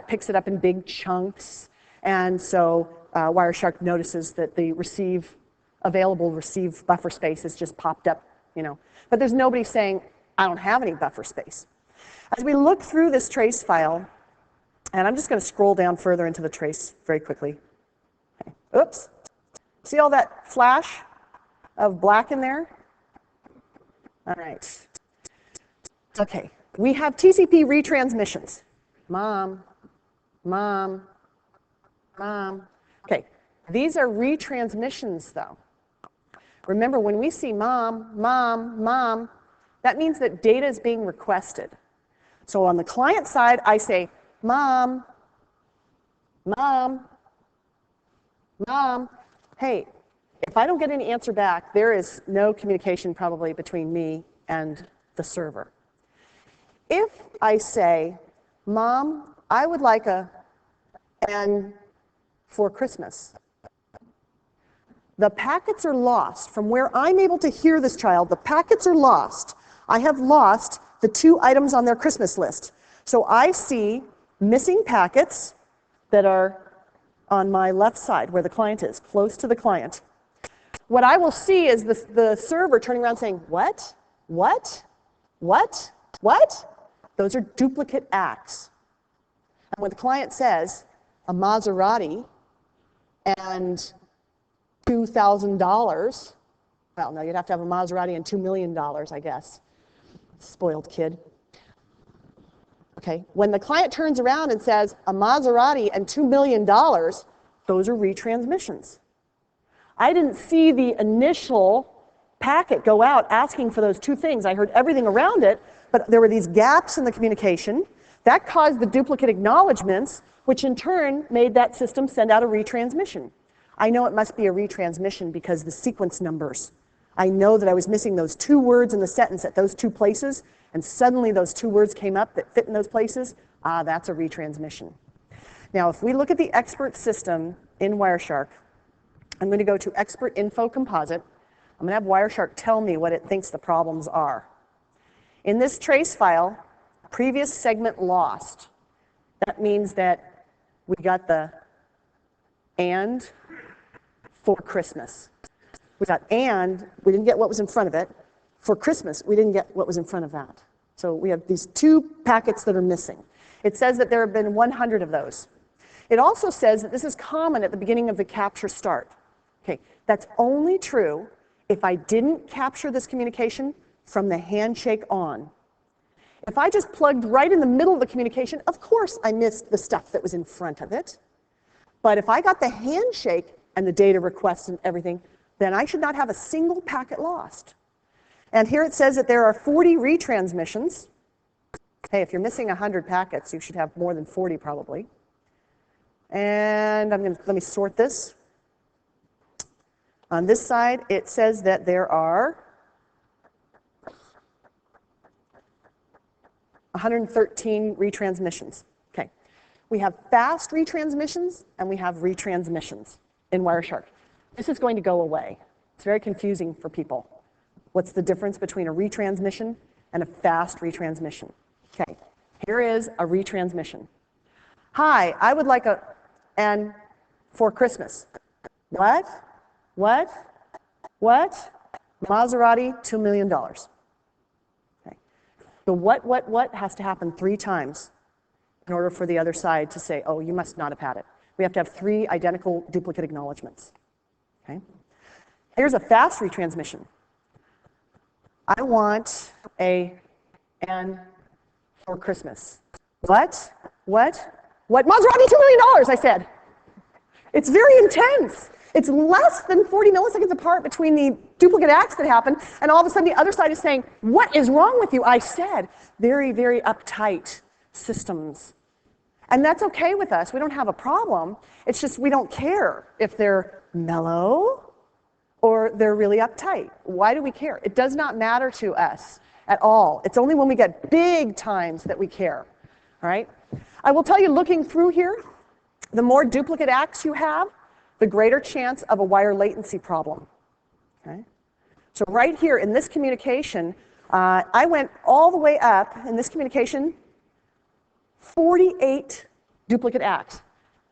in big chunks, and so Wireshark notices that the available receive buffer space has just popped up, But there's nobody saying, I don't have any buffer space. As we look through this trace file, and I'm just going to scroll down further into the trace very quickly. Okay. Oops. See all that flash of black in there? All right. Okay. We have TCP retransmissions. Mom. Okay. These are retransmissions, though. Remember, when we see mom, that means that data is being requested. So on the client side, I say, Mom. Hey, if I don't get any answer back, there is no communication probably between me and the server. If I say, Mom, I would like a N for Christmas, the packets are lost. From where I'm able to hear this child, the packets are lost. I have lost the 2 items on their Christmas list. So I see missing packets that are on my left side where the client is, close to the client. What I will see is the server turning around saying, what? Those are duplicate acts. And when the client says a Maserati and $2,000, well, no, you'd have to have a Maserati and $2 million, I guess. Spoiled kid. Okay, when the client turns around and says a Maserati and $2 million, those are retransmissions. I didn't see the initial packet go out asking for those 2 things. I heard everything around it, but there were these gaps in the communication. That caused the duplicate acknowledgments, which in turn made that system send out a retransmission. I know it must be a retransmission because the sequence numbers. I know that I was missing those 2 words in the sentence at those 2 places, and suddenly those 2 words came up that fit in those places. That's a retransmission. Now, if we look at the expert system in Wireshark, I'm going to go to Expert Info Composite. I'm going to have Wireshark tell me what it thinks the problems are. In this trace file, previous segment lost. That means that we got the and for Christmas. We got and, we didn't get what was in front of it. For Christmas, we didn't get what was in front of that. So we have these 2 packets that are missing. It says that there have been 100 of those. It also says that this is common at the beginning of the capture start. Okay, that's only true if I didn't capture this communication from the handshake on. If I just plugged right in the middle of the communication, of course I missed the stuff that was in front of it. But if I got the handshake and the data requests and everything, then I should not have a single packet lost. And here it says that there are 40 retransmissions. Hey, if you're missing 100 packets, you should have more than 40 probably. And let me sort this. On this side, it says that there are 113 retransmissions. Okay. We have fast retransmissions and we have retransmissions in Wireshark. This is going to go away. It's very confusing for people. What's the difference between a retransmission and a fast retransmission? Okay, here is a retransmission. Hi, I would like a N for Christmas. What? Maserati, $2 million. Okay. The what has to happen 3 times in order for the other side to say, oh, you must not have had it. We have to have 3 identical duplicate acknowledgments. Okay. Here's a fast retransmission. I want a N for Christmas. What? Maserati, $2 million, I said. It's very intense. It's less than 40 milliseconds apart between the duplicate acts that happen, and all of a sudden the other side is saying, what is wrong with you? I said, very, very uptight systems. And that's okay with us. We don't have a problem. It's just we don't care if they're mellow or they're really uptight. Why do we care? It does not matter to us at all. It's only when we get big times that we care, all right? I will tell you, looking through here, the more duplicate acts you have, the greater chance of a wire latency problem, okay? So right here in this communication, I went all the way up in this communication, 48 duplicate acts.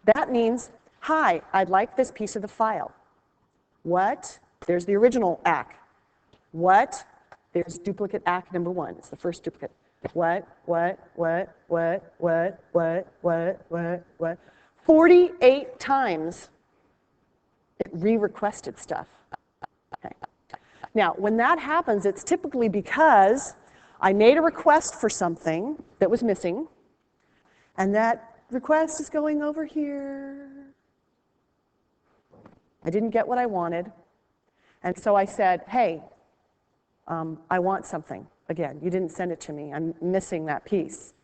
That means, hi, I'd like this piece of the file. What? There's the original act. What? There's duplicate act number 1. It's the first duplicate. What? 48 times it re-requested stuff. Okay. Now, when that happens, it's typically because I made a request for something that was missing, and that request is going over here. I didn't get what I wanted, and so I said, hey, I want something. Again, you didn't send it to me. I'm missing that piece.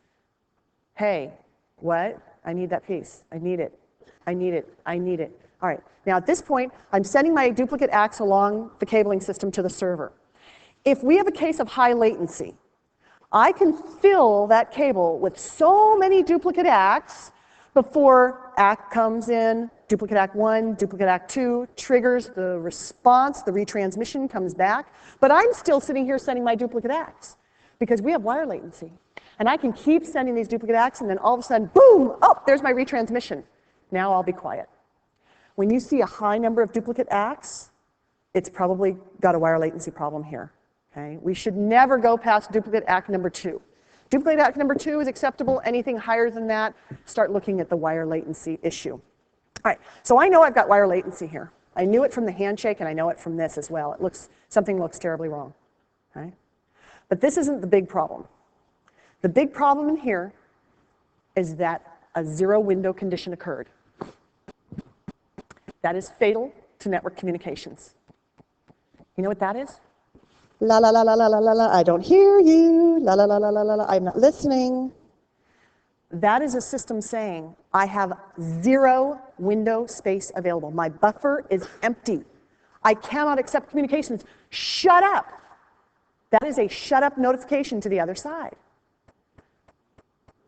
Hey, what? I need that piece. I need it. I need it. I need it. All right. Now, at this point, I'm sending my duplicate acts along the cabling system to the server. If we have a case of high latency, I can fill that cable with so many duplicate acts before act comes in, duplicate act 1, duplicate act 2, triggers the response, the retransmission comes back, but I'm still sitting here sending my duplicate acts because we have wire latency. And I can keep sending these duplicate acts, and then all of a sudden, boom, oh, there's my retransmission. Now I'll be quiet. When you see a high number of duplicate acts, it's probably got a wire latency problem here. Okay? We should never go past duplicate act number 2. Duplicate act number 2 is acceptable. Anything higher than that, start looking at the wire latency issue. All right, so I know I've got wire latency here. I knew it from the handshake, and I know it from this as well. Something looks terribly wrong. Okay? But this isn't the big problem. The big problem in here is that a zero window condition occurred. That is fatal to network communications. You know what that is? La la la la la la la la, I don't hear you. La la la la la la la, I'm not listening. That is a system saying, I have zero window space available. My buffer is empty. I cannot accept communications. Shut up. That is a shut up notification to the other side.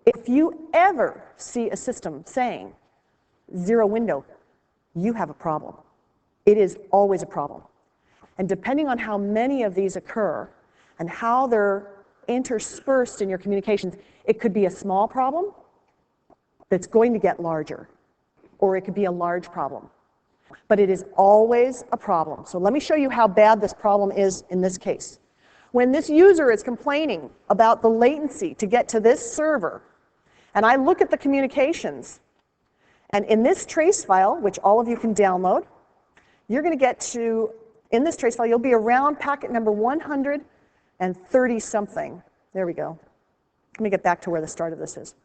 If you ever see a system saying zero window, you have a problem. It is always a problem. And depending on how many of these occur and how they're interspersed in your communications, it could be a small problem that's going to get larger, or it could be a large problem. But it is always a problem. So let me show you how bad this problem is in this case. When this user is complaining about the latency to get to this server, and I look at the communications, and in this trace file, which all of you can download, you're going to get to, in this trace file, you'll be around packet number 130-something. There we go. Let me get back to where the start of this is.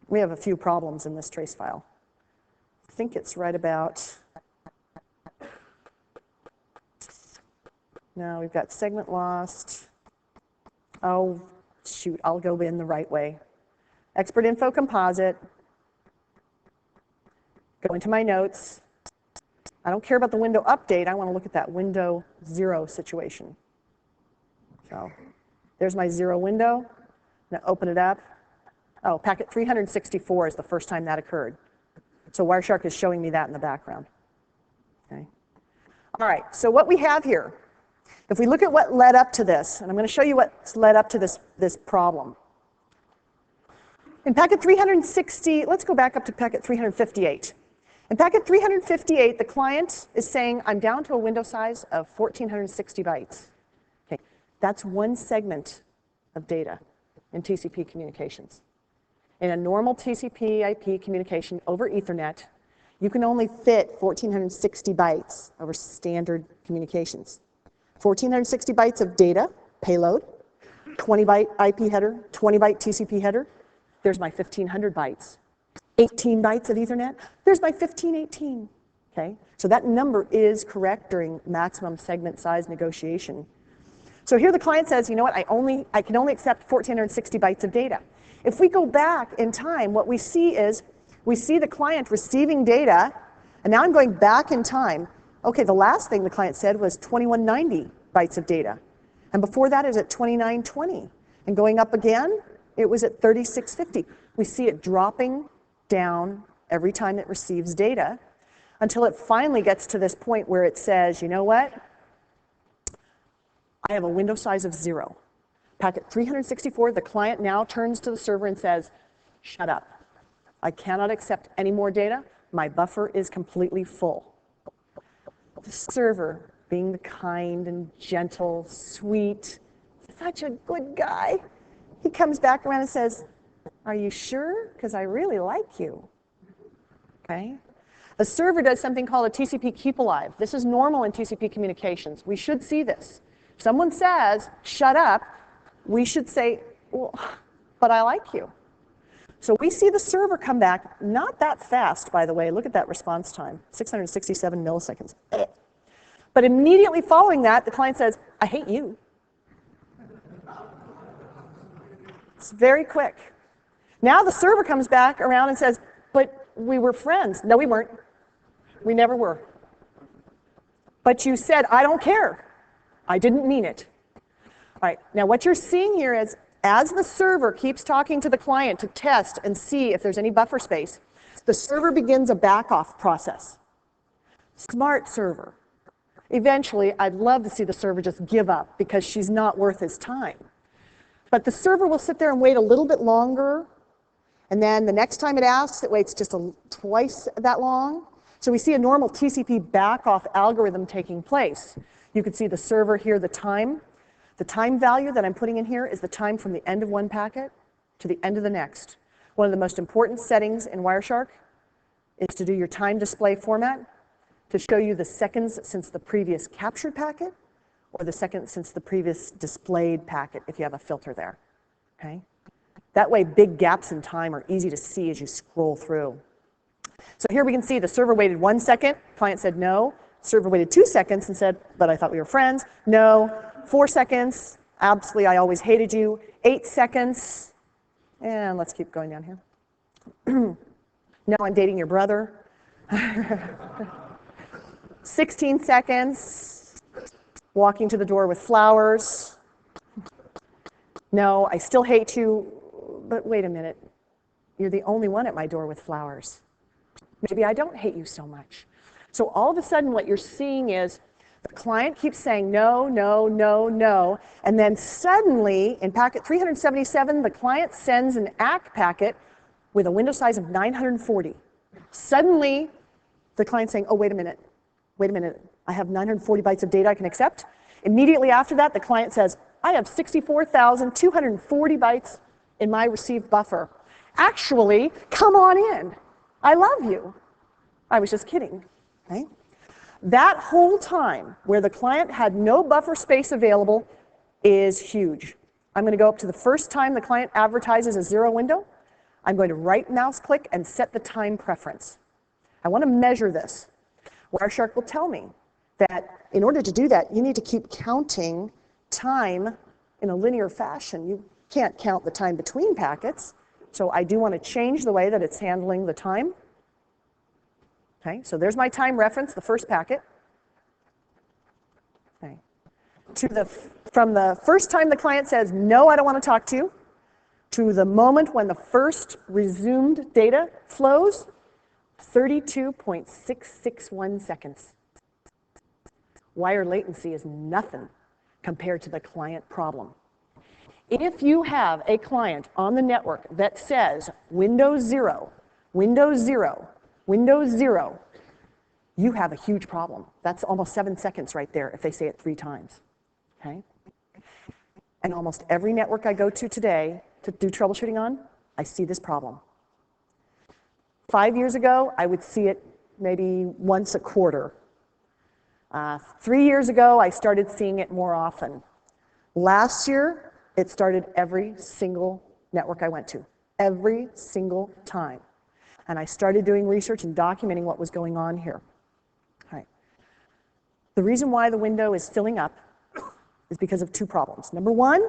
We have a few problems in this trace file. I think it's right about, no, we've got segment lost. Oh, shoot, I'll go in the right way. Expert info composite. Go into my notes. I don't care about the window update. I want to look at that window 0 situation. So there's my 0 window. Now open it up. Oh, packet 364 is the first time that occurred. So Wireshark is showing me that in the background. Okay. All right, so what we have here, if we look at what led up to this, and I'm going to show you what's led up to this problem. In packet 360, let's go back up to packet 358. In packet 358, the client is saying, I'm down to a window size of 1,460 bytes. Okay, that's one segment of data in TCP communications. In a normal TCP IP communication over Ethernet, you can only fit 1,460 bytes over standard communications. 1,460 bytes of data, payload, 20-byte IP header, 20-byte TCP header. There's my 1,500 bytes. 18 bytes of Ethernet. There's my 1518. Okay? So that number is correct during maximum segment size negotiation. So here the client says, you know what, I can only accept 1,460 bytes of data. If we go back in time, what we see is, we see the client receiving data, and now I'm going back in time. Okay, the last thing the client said was 2190 bytes of data. And before that, it was at 2920. And going up again, it was at 3650. We see it dropping down every time it receives data until it finally gets to this point where it says, you know what? I have a window size of 0. Packet 364, the client now turns to the server and says, shut up. I cannot accept any more data. My buffer is completely full. The server, being the kind and gentle, sweet, such a good guy, he comes back around and says, are you sure? Because I really like you. Okay? The server does something called a TCP keep alive. This is normal in TCP communications. We should see this. If someone says, shut up, we should say, well, but I like you. So we see the server come back, not that fast, by the way. Look at that response time, 667 milliseconds. But immediately following that, the client says, I hate you. It's very quick. Now the server comes back around and says, but we were friends. No, we weren't. We never were. But you said, I don't care. I didn't mean it. All right, now what you're seeing here is, as the server keeps talking to the client to test and see if there's any buffer space, the server begins a back-off process. Smart server. Eventually, I'd love to see the server just give up because she's not worth his time. But the server will sit there and wait a little bit longer, and then the next time it asks, it waits just twice that long. So we see a normal TCP back-off algorithm taking place. You can see the server here, the time. The time value that I'm putting in here is the time from the end of one packet to the end of the next. One of the most important settings in Wireshark is to do your time display format to show you the seconds since the previous captured packet or the seconds since the previous displayed packet if you have a filter there. Okay? That way, big gaps in time are easy to see as you scroll through. So here we can see the server waited 1 second, client said no. Server waited 2 seconds and said, but I thought we were friends. No. 4 seconds, absolutely, I always hated you. 8 seconds, and let's keep going down here. No, I'm dating your brother. 16 seconds, walking to the door with flowers. No, I still hate you, but wait a minute. You're the only one at my door with flowers. Maybe I don't hate you so much. So all of a sudden what you're seeing is the client keeps saying no, no, no, no, and then suddenly in packet 377, the client sends an ACK packet with a window size of 940. Suddenly, the client's saying, oh, wait a minute, I have 940 bytes of data I can accept. Immediately after that, the client says, I have 64,240 bytes in my received buffer. Actually, come on in. I love you. I was just kidding. Okay? That whole time where the client had no buffer space available is huge. I'm going to go up to the first time the client advertises a 0 window. I'm going to right mouse click and set the time preference. I want to measure this. Wireshark will tell me that in order to do that, you need to keep counting time in a linear fashion. You can't count the time between packets. So I do want to change the way that it's handling the time. Okay, so there's my time reference, the first packet. Okay. From the first time the client says, no, I don't want to talk to you, to the moment when the first resumed data flows, 32.661 seconds. Wire latency is nothing compared to the client problem. If you have a client on the network that says Windows 0, Windows 0, Windows 0, you have a huge problem. That's almost 7 seconds right there if they say it 3 times. Okay? And almost every network I go to today to do troubleshooting on, I see this problem. 5 years ago, I would see it maybe once a quarter. 3 years ago, I started seeing it more often. Last year, it started every single network I went to, every single time. And I started doing research and documenting what was going on here. The reason why the window is filling up is because of two problems. Number one,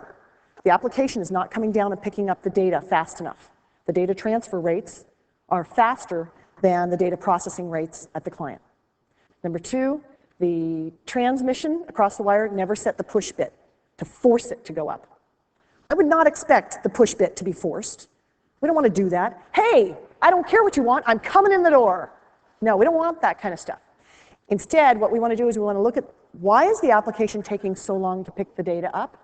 the application is not coming down and picking up the data fast enough. The data transfer rates are faster than the data processing rates at the client. Number two, the transmission across the wire never set the push bit to force it to go up. I would not expect the push bit to be forced. We don't want to do that. Hey, I don't care what you want, I'm coming in the door. No, we don't want that kind of stuff. Instead, what we want to do is we want to look at why is the application taking so long to pick the data up?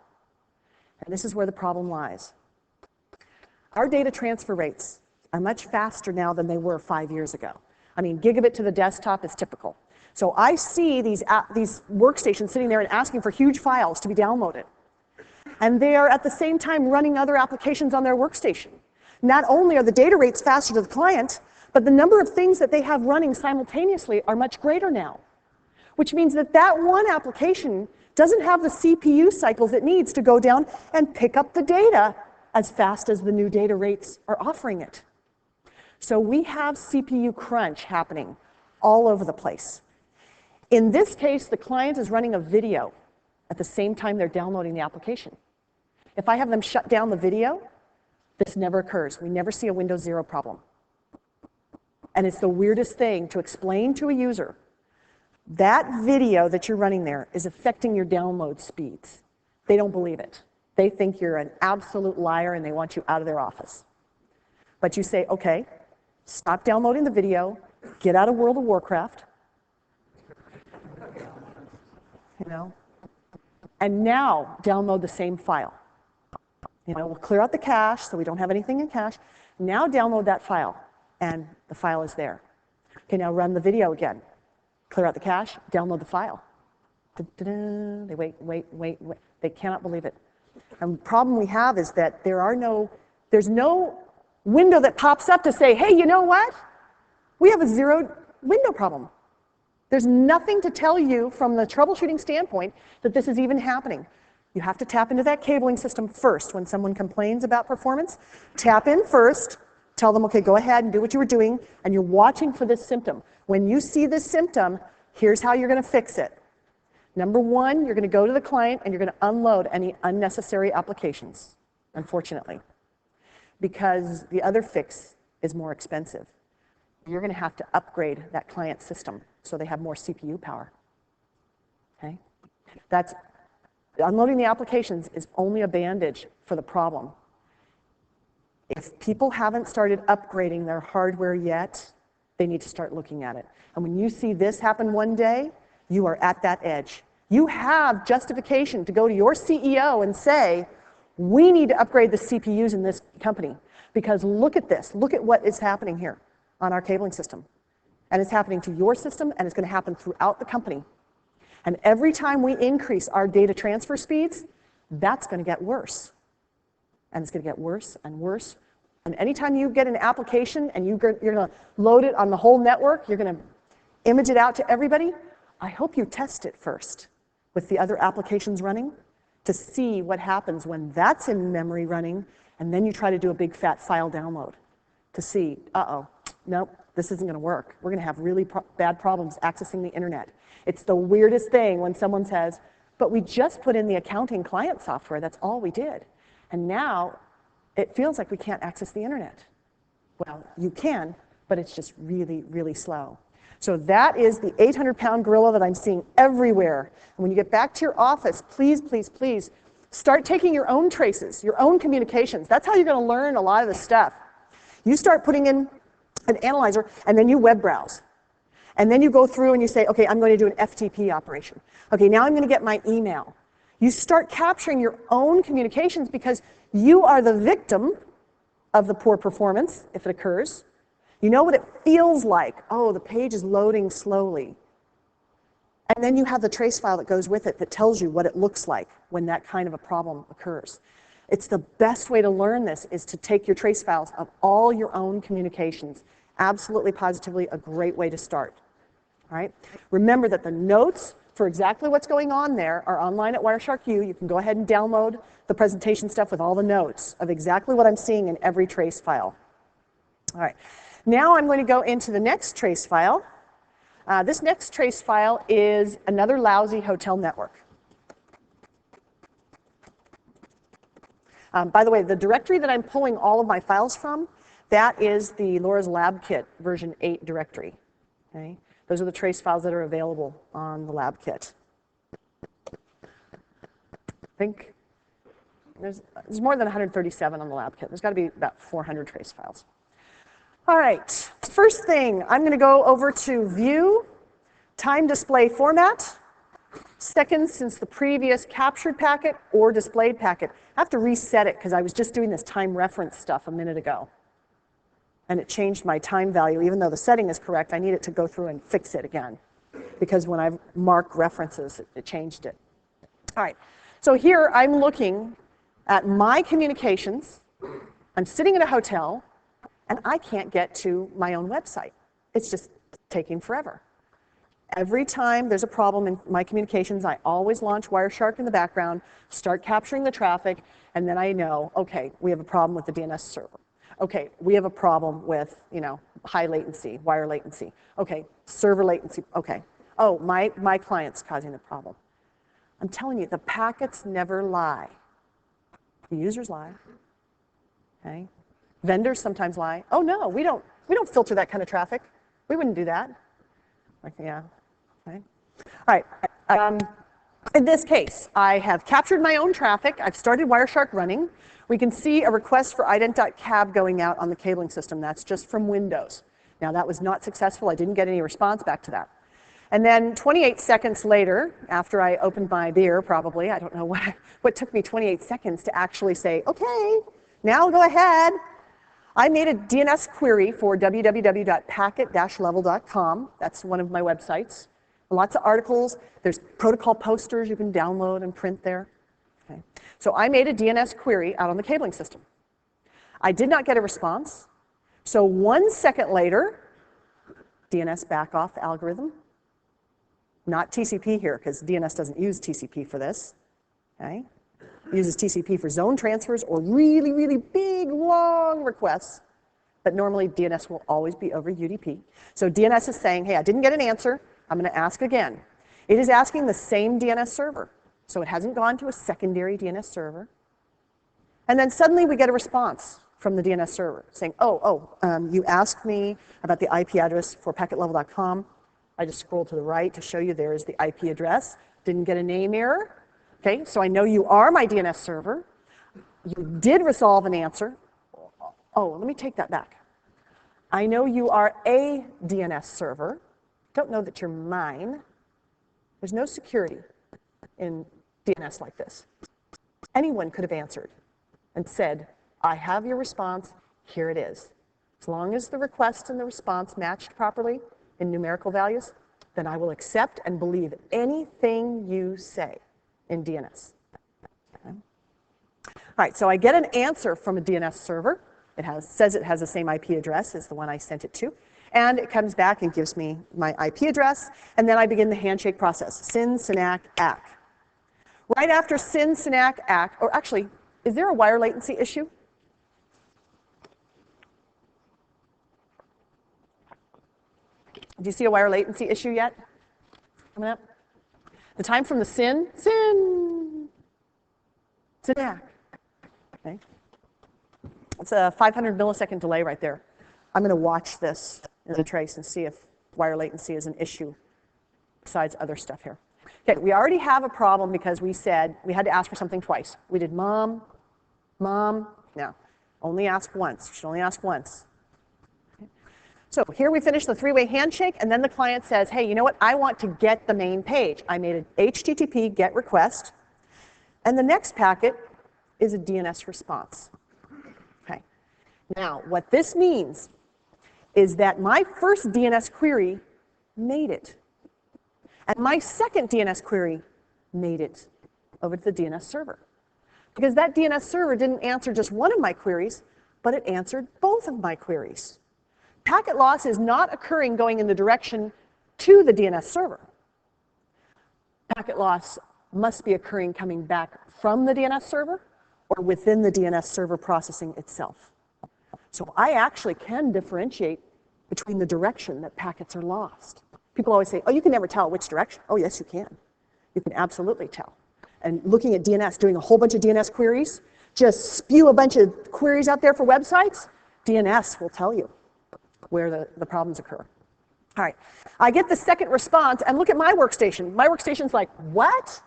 And this is where the problem lies. Our data transfer rates are much faster now than they were 5 years ago. I mean, gigabit to the desktop is typical. So I see these workstations sitting there and asking for huge files to be downloaded. And they are at the same time running other applications on their workstation. Not only are the data rates faster to the client, but the number of things that they have running simultaneously are much greater now. Which means that that one application doesn't have the CPU cycles it needs to go down and pick up the data as fast as the new data rates are offering it. So we have CPU crunch happening all over the place. In this case, the client is running a video at the same time they're downloading the application. If I have them shut down the video, this never occurs. We never see a Windows 0 problem. And it's the weirdest thing to explain to a user. That video that you're running there is affecting your download speeds. They don't believe it. They think you're an absolute liar and they want you out of their office. But you say, okay, stop downloading the video, get out of World of Warcraft, and now download the same file. We'll clear out the cache so we don't have anything in cache. Now download that file, and the file is there. Okay, now run the video again. Clear out the cache, download the file. They wait. They cannot believe it. And the problem we have is that there's no window that pops up to say, hey, you know what? We have a zero window problem. There's nothing to tell you from the troubleshooting standpoint that this is even happening. You have to tap into that cabling system first. When someone complains about performance, tap in first, tell them, okay, go ahead and do what you were doing, and you're watching for this symptom. When you see this symptom, here's how you're going to fix it. Number one, you're going to go to the client and you're going to unload any unnecessary applications, unfortunately, because the other fix is more expensive. You're going to have to upgrade that client system so they have more CPU power. Okay? Unloading the applications is only a bandage for the problem. If people haven't started upgrading their hardware yet, they need to start looking at it. And when you see this happen one day, you are at that edge. You have justification to go to your CEO and say, we need to upgrade the CPUs in this company because look at this, look at what is happening here on our cabling system. And it's happening to your system and it's going to happen throughout the company. And every time we increase our data transfer speeds, that's going to get worse. And it's going to get worse and worse. And anytime you get an application and you're going to load it on the whole network, you're going to image it out to everybody, I hope you test it first with the other applications running to see what happens when that's in memory running, and then you try to do a big fat file download to see, nope, this isn't going to work. We're going to have really bad problems accessing the internet. It's the weirdest thing when someone says, but we just put in the accounting client software, that's all we did. And now it feels like we can't access the internet. Well, you can, but it's just really, really slow. So that is the 800-pound gorilla that I'm seeing everywhere. And when you get back to your office, please, please, please, start taking your own traces, your own communications. That's how you're going to learn a lot of this stuff. You start putting in an analyzer, and then you web browse. And then you go through and you say, okay, I'm going to do an FTP operation. Okay, now I'm going to get my email. You start capturing your own communications because you are the victim of the poor performance, if it occurs. You know what it feels like. Oh, the page is loading slowly. And then you have the trace file that goes with it that tells you what it looks like when that kind of a problem occurs. It's the best way to learn this is to take your trace files of all your own communications. Absolutely, positively a great way to start. All right? Remember that the notes for exactly what's going on there are online at Wireshark U. You can go ahead and download the presentation stuff with all the notes of exactly what I'm seeing in every trace file. All right. Now I'm going to go into the next trace file. This next trace file is another lousy hotel network. By the way, the directory that I'm pulling all of my files from, that is the Laura's Lab Kit version 8 directory. Okay? Those are the trace files that are available on the Lab Kit. I think there's more than 137 on the Lab Kit. There's got to be about 400 trace files. All right, first thing, I'm going to go over to View, Time Display Format, seconds since the previous captured packet or displayed packet. I have to reset it because I was just doing this time reference stuff a minute ago. And it changed my time value. Even though the setting is correct, I need it to go through and fix it again. Because when I mark references, it changed it. All right, so here I'm looking at my communications. I'm sitting in a hotel, and I can't get to my own website. It's just taking forever. Every time there's a problem in my communications, I always launch Wireshark in the background, start capturing the traffic, and then I know, okay, we have a problem with the DNS server. Okay, we have a problem with, high latency, wire latency. Okay, server latency. Okay. Oh, my client's causing the problem. I'm telling you, the packets never lie. The users lie. Okay? Vendors sometimes lie. Oh no, we don't filter that kind of traffic. We wouldn't do that. Like, yeah. Okay. All right. In this case, I have captured my own traffic. I've started Wireshark running. We can see a request for ident.cab going out on the cabling system. That's just from Windows. Now that was not successful. I didn't get any response back to that. And then 28 seconds later, after I opened my beer, probably, I don't know what took me 28 seconds to actually say, okay, now go ahead. I made a DNS query for www.packet-level.com. That's one of my websites. Lots of articles. There's protocol posters you can download and print there. Okay. So I made a DNS query out on the cabling system. I did not get a response. So 1 second later, DNS back off algorithm. Not TCP here, because DNS doesn't use TCP for this. Okay. It uses TCP for zone transfers or really, really big, long requests. But normally DNS will always be over UDP. So DNS is saying, hey, I didn't get an answer. I'm going to ask again. It is asking the same DNS server. So it hasn't gone to a secondary DNS server. And then suddenly we get a response from the DNS server saying, you asked me about the IP address for packetlevel.com. I just scrolled to the right to show you there is the IP address. Didn't get a name error. Okay, so I know you are my DNS server. You did resolve an answer. Oh, let me take that back. I know you are a DNS server. Don't know that you're mine. There's no security in DNS like this. Anyone could have answered and said, I have your response, here it is. As long as the request and the response matched properly in numerical values, then I will accept and believe anything you say in DNS. Okay. All right, so I get an answer from a DNS server. It says it has the same IP address as the one I sent it to. And it comes back and gives me my IP address, and then I begin the handshake process. SYN, SYNAC, ACK. Right after SYN, SYNAC, ACK, or actually, is there a wire latency issue? Do you see a wire latency issue yet? Coming up? The time from the SYN, SYNAC. Okay. It's a 500 millisecond delay right there. I'm going to watch this in the trace and see if wire latency is an issue besides other stuff here. Okay, we already have a problem because we said we had to ask for something twice. We did mom, no. Only ask once. You should only ask once. Okay. So here we finish the three-way handshake, and then the client says, hey, you know what? I want to get the main page. I made an HTTP GET request, and the next packet is a DNS response. Okay. Now, what this means is that my first DNS query made it. And my second DNS query made it over to the DNS server. Because that DNS server didn't answer just one of my queries, but it answered both of my queries. Packet loss is not occurring going in the direction to the DNS server. Packet loss must be occurring coming back from the DNS server or within the DNS server processing itself. So I actually can differentiate between the direction that packets are lost. People always say, oh, you can never tell which direction. Oh, yes, you can. You can absolutely tell. And looking at DNS, doing a whole bunch of DNS queries, just spew a bunch of queries out there for websites, DNS will tell you where the problems occur. All right, I get the second response, and look at my workstation. My workstation's like, what?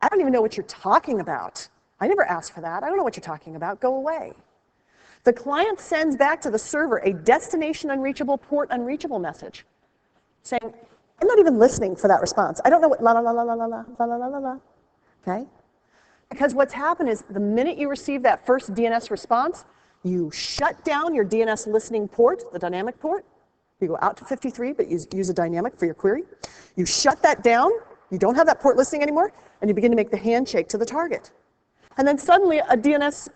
I don't even know what you're talking about. I never asked for that. I don't know what you're talking about. Go away. The client sends back to the server a destination unreachable, port unreachable message, saying, I'm not even listening for that response. I don't know what la la la la la la la la la la la. Okay? Because what's happened is the minute you receive that first DNS response, you shut down your DNS listening port, the dynamic port. You go out to 53, but use a dynamic for your query. You shut that down. You don't have that port listening anymore, and you begin to make the handshake to the target. And then suddenly a DNS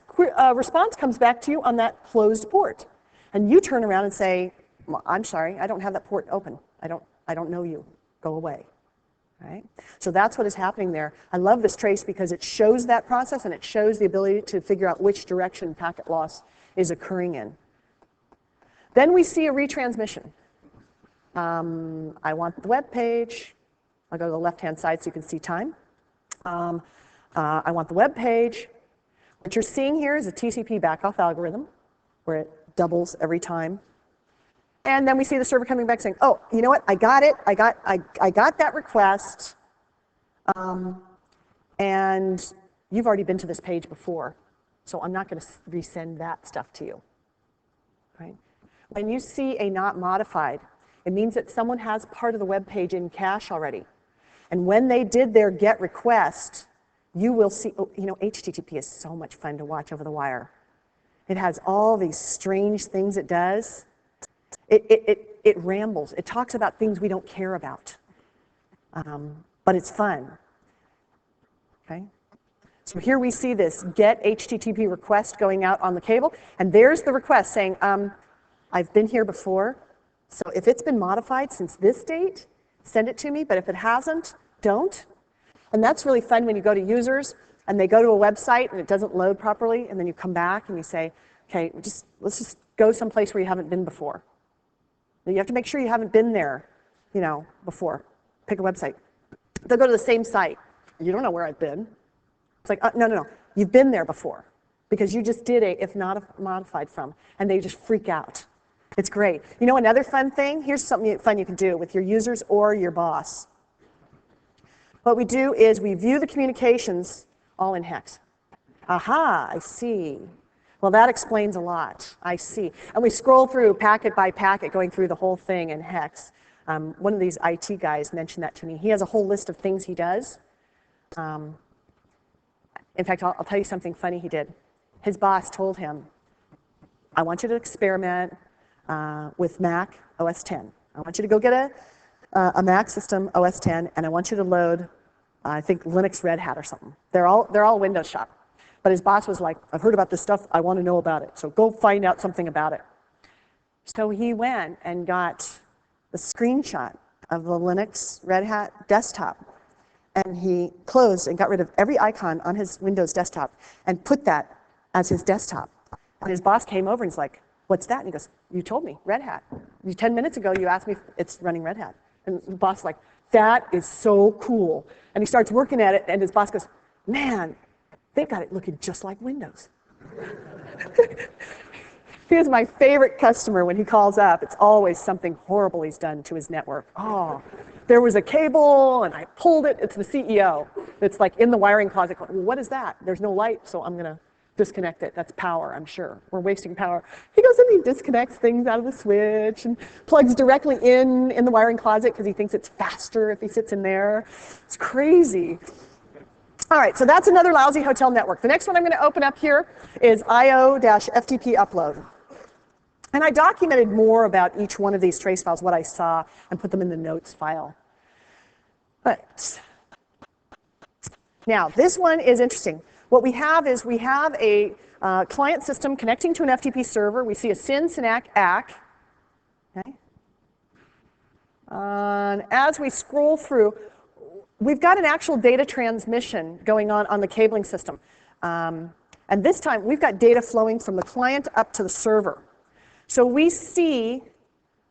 response comes back to you on that closed port. And you turn around and say, well, I'm sorry, I don't have that port open. I don't know you. Go away. Right? So that's what is happening there. I love this trace because it shows that process and it shows the ability to figure out which direction packet loss is occurring in. Then we see a retransmission. I want the web page. I'll go to the left-hand side so you can see time. I want the web page. What you're seeing here is a TCP backoff algorithm where it doubles every time. And then we see the server coming back saying, oh, you know what? I got it. I got that request. And you've already been to this page before, so I'm not going to resend that stuff to you. Right? When you see a not modified, it means that someone has part of the web page in cache already. And when they did their GET request, you will see, oh, you know, HTTP is so much fun to watch over the wire. It has all these strange things it does. It rambles. It talks about things we don't care about. But it's fun. Okay? So here we see this GET HTTP request going out on the cable, and there's the request saying, I've been here before, so if it's been modified since this date, send it to me, but if it hasn't, don't. And that's really fun when you go to users and they go to a website and it doesn't load properly, and then you come back and you say, okay, let's just go someplace where you haven't been before. You have to make sure you haven't been there, you know, before. Pick a website. They'll go to the same site. You don't know where I've been. It's like, no, you've been there before because you just did a if not modified from, and they just freak out. It's great. You know, another fun thing, here's something fun you can do with your users or your boss. What we do is we view the communications all in hex. Aha, I see. Well, that explains a lot. I see. And we scroll through packet by packet, going through the whole thing in hex. One of these IT guys mentioned that to me. He has a whole list of things he does. In fact, I'll tell you something funny he did. His boss told him, I want you to experiment with Mac OS 10. I want you to go get a Mac system OS 10, and I want you to load, I think, Linux Red Hat or something. They're all Windows shop. But his boss was like, I've heard about this stuff, I want to know about it, so go find out something about it. So he went and got the screenshot of the Linux Red Hat desktop, and he closed and got rid of every icon on his Windows desktop and put that as his desktop. And his boss came over and he's like, what's that? And he goes, you told me, Red Hat. 10 minutes ago, you asked me if it's running Red Hat. And the boss is like, that is so cool. And he starts working at it, and his boss goes, man, they got it looking just like Windows. He is my favorite customer. When he calls up, it's always something horrible he's done to his network. Oh, there was a cable, and I pulled it. It's the CEO. It's like in the wiring closet. Well, what is that? There's no light, so I'm going to disconnect it. That's power, I'm sure. We're wasting power. He goes and he disconnects things out of the switch and plugs directly in the wiring closet because he thinks it's faster if he sits in there. It's crazy. All right, so that's another lousy hotel network. The next one I'm going to open up here is IO-FTP upload. And I documented more about each one of these trace files, what I saw, and put them in the notes file. But now, this one is interesting. What we have is we have a client system connecting to an FTP server. We see a SYN, SYNAC, ACK. Okay? As we scroll through, we've got an actual data transmission going on the cabling system. And this time, we've got data flowing from the client up to the server. So we see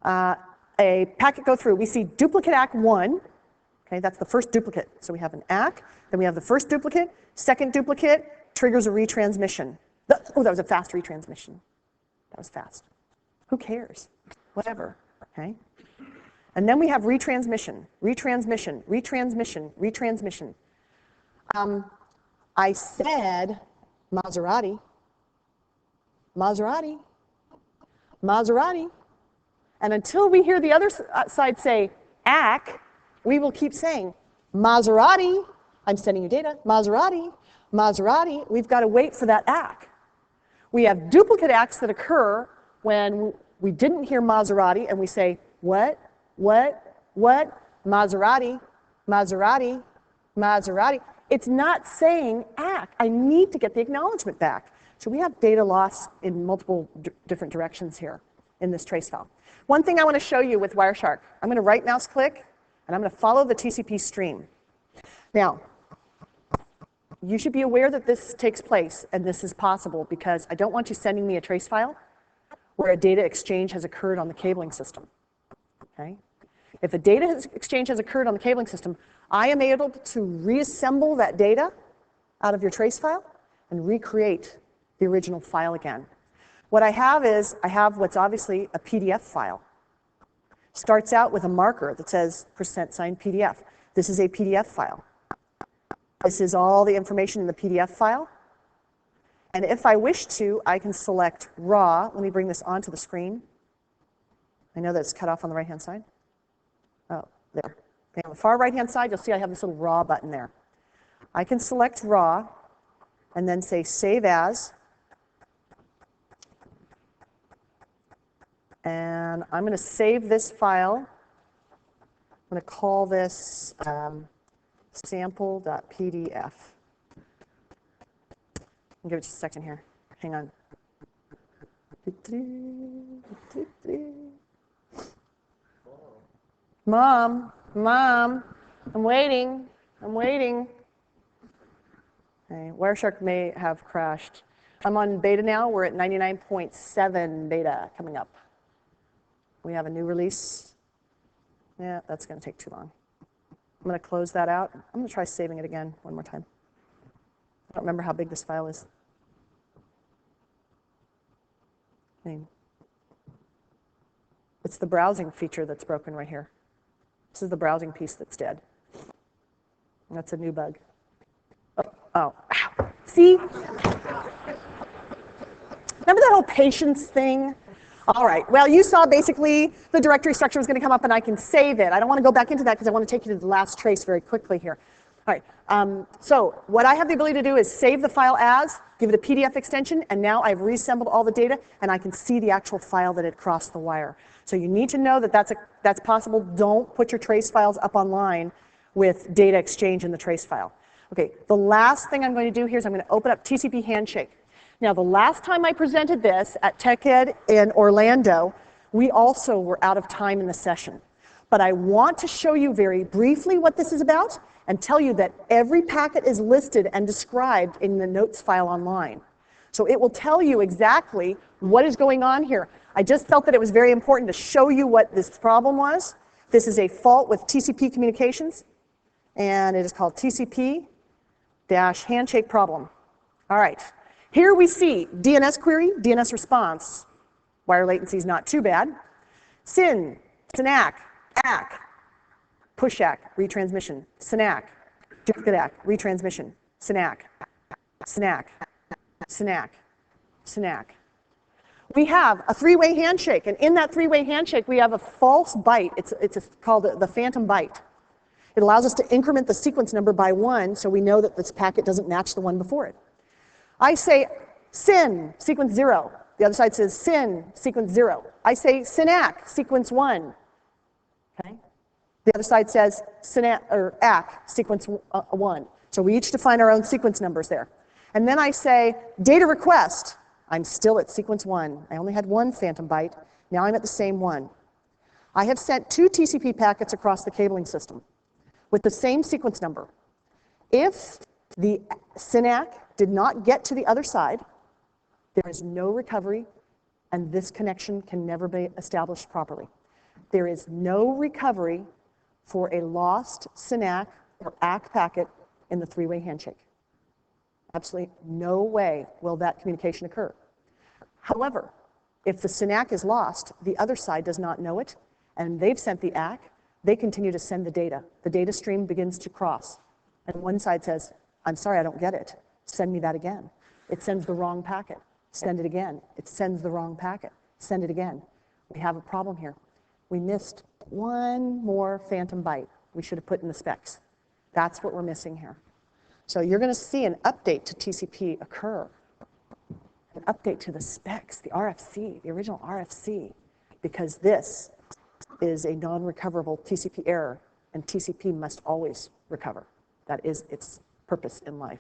a a packet go through, we see duplicate ACK1. Okay, that's the first duplicate. So we have an ACK, then we have the first duplicate, second duplicate, triggers a retransmission. Oh, that was a fast retransmission. That was fast. Who cares? Whatever, okay? And then we have retransmission, retransmission, retransmission, retransmission. I said Maserati, Maserati, Maserati. And until we hear the other side say ACK, we will keep saying Maserati, I'm sending you data, Maserati, Maserati. We've got to wait for that ACK. We have duplicate ACKs that occur when we didn't hear Maserati and we say, what, Maserati, Maserati, Maserati. It's not saying ACK. I need to get the acknowledgement back. So we have data loss in multiple different directions here in this trace file. One thing I want to show you with Wireshark, I'm going to right mouse click and I'm going to follow the TCP stream. Now, you should be aware that this takes place and this is possible because I don't want you sending me a trace file where a data exchange has occurred on the cabling system. Okay? If a data exchange has occurred on the cabling system, I am able to reassemble that data out of your trace file and recreate the original file again. What I have is, I have what's obviously a PDF file. Starts out with a marker that says %PDF. This is a PDF file. This is all the information in the PDF file. And if I wish to, I can select RAW. Let me bring this onto the screen. I know that it's cut off on the right-hand side. Oh, there. Okay, on the far right-hand side, you'll see I have this little RAW button there. I can select RAW and then say Save As. And I'm going to save this file. I'm going to call this sample.pdf. I'll give it just a second here. Hang on. Mom, I'm waiting. Okay, Wireshark may have crashed. I'm on beta now. We're at 99.7 beta coming up. We have a new release. Yeah, that's going to take too long. I'm going to close that out. I'm going to try saving it again one more time. I don't remember how big this file is. It's the browsing feature that's broken right here. This is the browsing piece that's dead. And that's a new bug. Oh, ow. See? Remember that whole patience thing? All right, well, you saw basically the directory structure was going to come up and I can save it. I don't want to go back into that because I want to take you to the last trace very quickly here. All right, so what I have the ability to do is save the file as, give it a PDF extension, and now I've reassembled all the data and I can see the actual file that had crossed the wire. So you need to know that that's possible. Don't put your trace files up online with data exchange in the trace file. Okay, the last thing I'm going to do here is I'm going to open up TCP Handshake. Now, the last time I presented this at TechEd in Orlando, we also were out of time in the session. But I want to show you very briefly what this is about and tell you that every packet is listed and described in the notes file online. So it will tell you exactly what is going on here. I just felt that it was very important to show you what this problem was. This is a fault with TCP communications, and it is called TCP-handshake problem. All right. Here we see DNS query, DNS response. Wire latency is not too bad. SYN, SYNAC, ACK, push ACK, retransmission, SYNAC, duplicate ACK, retransmission, SYNAC, SYNAC, SYNAC, SYNAC. We have a three-way handshake, and in that three-way handshake, we have a false byte. It's called the phantom byte. It allows us to increment the sequence number by 1, so we know that this packet doesn't match the one before it. I say SYN, sequence 0. The other side says SYN, sequence 0. I say SYNAC, sequence 1. Okay? The other side says SYNAC, or ACK, sequence 1. So we each define our own sequence numbers there. And then I say data request. I'm still at sequence 1. I only had one phantom byte. Now I'm at the same one. I have sent 2 TCP packets across the cabling system with the same sequence number. If the SYNAC did not get to the other side, there is no recovery, and this connection can never be established properly. There is no recovery for a lost SYNAC or ACK packet in the three-way handshake. Absolutely no way will that communication occur. However, if the SYNAC is lost, the other side does not know it, and they've sent the ACK, they continue to send the data. The data stream begins to cross, and one side says, I'm sorry, I don't get it. Send me that again. It sends the wrong packet. Send it again. It sends the wrong packet. Send it again. We have a problem here. We missed one more phantom byte we should have put in the specs. That's what we're missing here. So you're going to see an update to TCP occur, an update to the specs, the RFC, the original RFC, because this is a non-recoverable TCP error, and TCP must always recover. That is its purpose in life.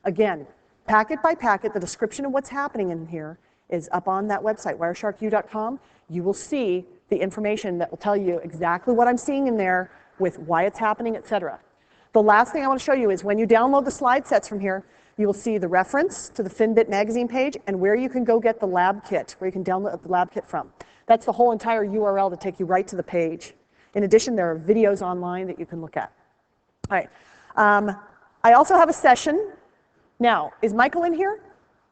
Again, packet by packet, the description of what's happening in here is up on that website, wiresharku.com. You will see the information that will tell you exactly what I'm seeing in there with why it's happening, etc. The last thing I want to show you is when you download the slide sets from here, you will see the reference to the FinBit magazine page and where you can go get the lab kit, where you can download the lab kit from. That's the whole entire URL to take you right to the page. In addition, there are videos online that you can look at. All right. I also have a session. Now, is Michael in here?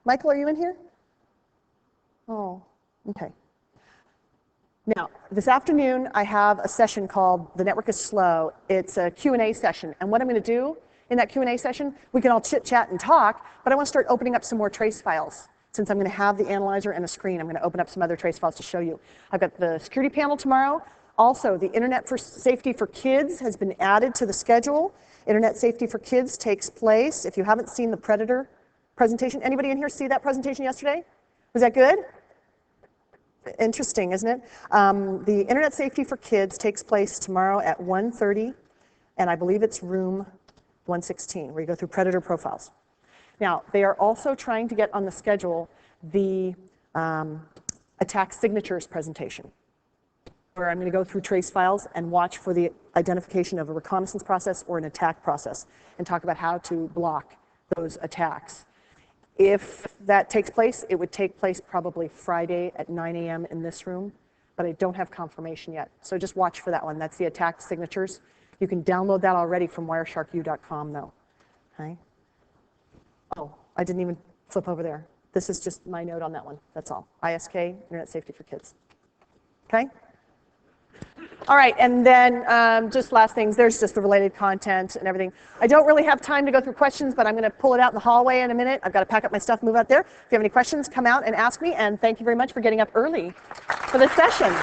Michael, are you in here? Oh, okay. Now, this afternoon, I have a session called The Network is Slow. It's a Q&A session. And what I'm going to do in that Q&A session, we can all chit-chat and talk, but I want to start opening up some more trace files. Since I'm going to have the analyzer and a screen, I'm going to open up some other trace files to show you. I've got the security panel tomorrow. Also, the Internet for Safety for Kids has been added to the schedule. Internet Safety for Kids takes place. If you haven't seen the Predator presentation, anybody in here see that presentation yesterday? Was that good? Interesting, isn't it? The Internet Safety for Kids takes place tomorrow at 1:30, and I believe it's room 116, where you go through Predator profiles. Now, they are also trying to get on the schedule the attack signatures presentation, where I'm going to go through trace files and watch for the identification of a reconnaissance process or an attack process and talk about how to block those attacks. If that takes place, it would take place probably Friday at 9 a.m. in this room, but I don't have confirmation yet. So just watch for that one. That's the attack signatures. You can download that already from wiresharku.com though. Okay. Oh, I didn't even flip over there. This is just my note on that one. That's all. ISK, Internet Safety for Kids. Okay? All right, and then just last things, there's just the related content and everything. I don't really have time to go through questions, but I'm going to pull it out in the hallway in a minute. I've got to pack up my stuff, move out there. If you have any questions, come out and ask me, and thank you very much for getting up early for this session.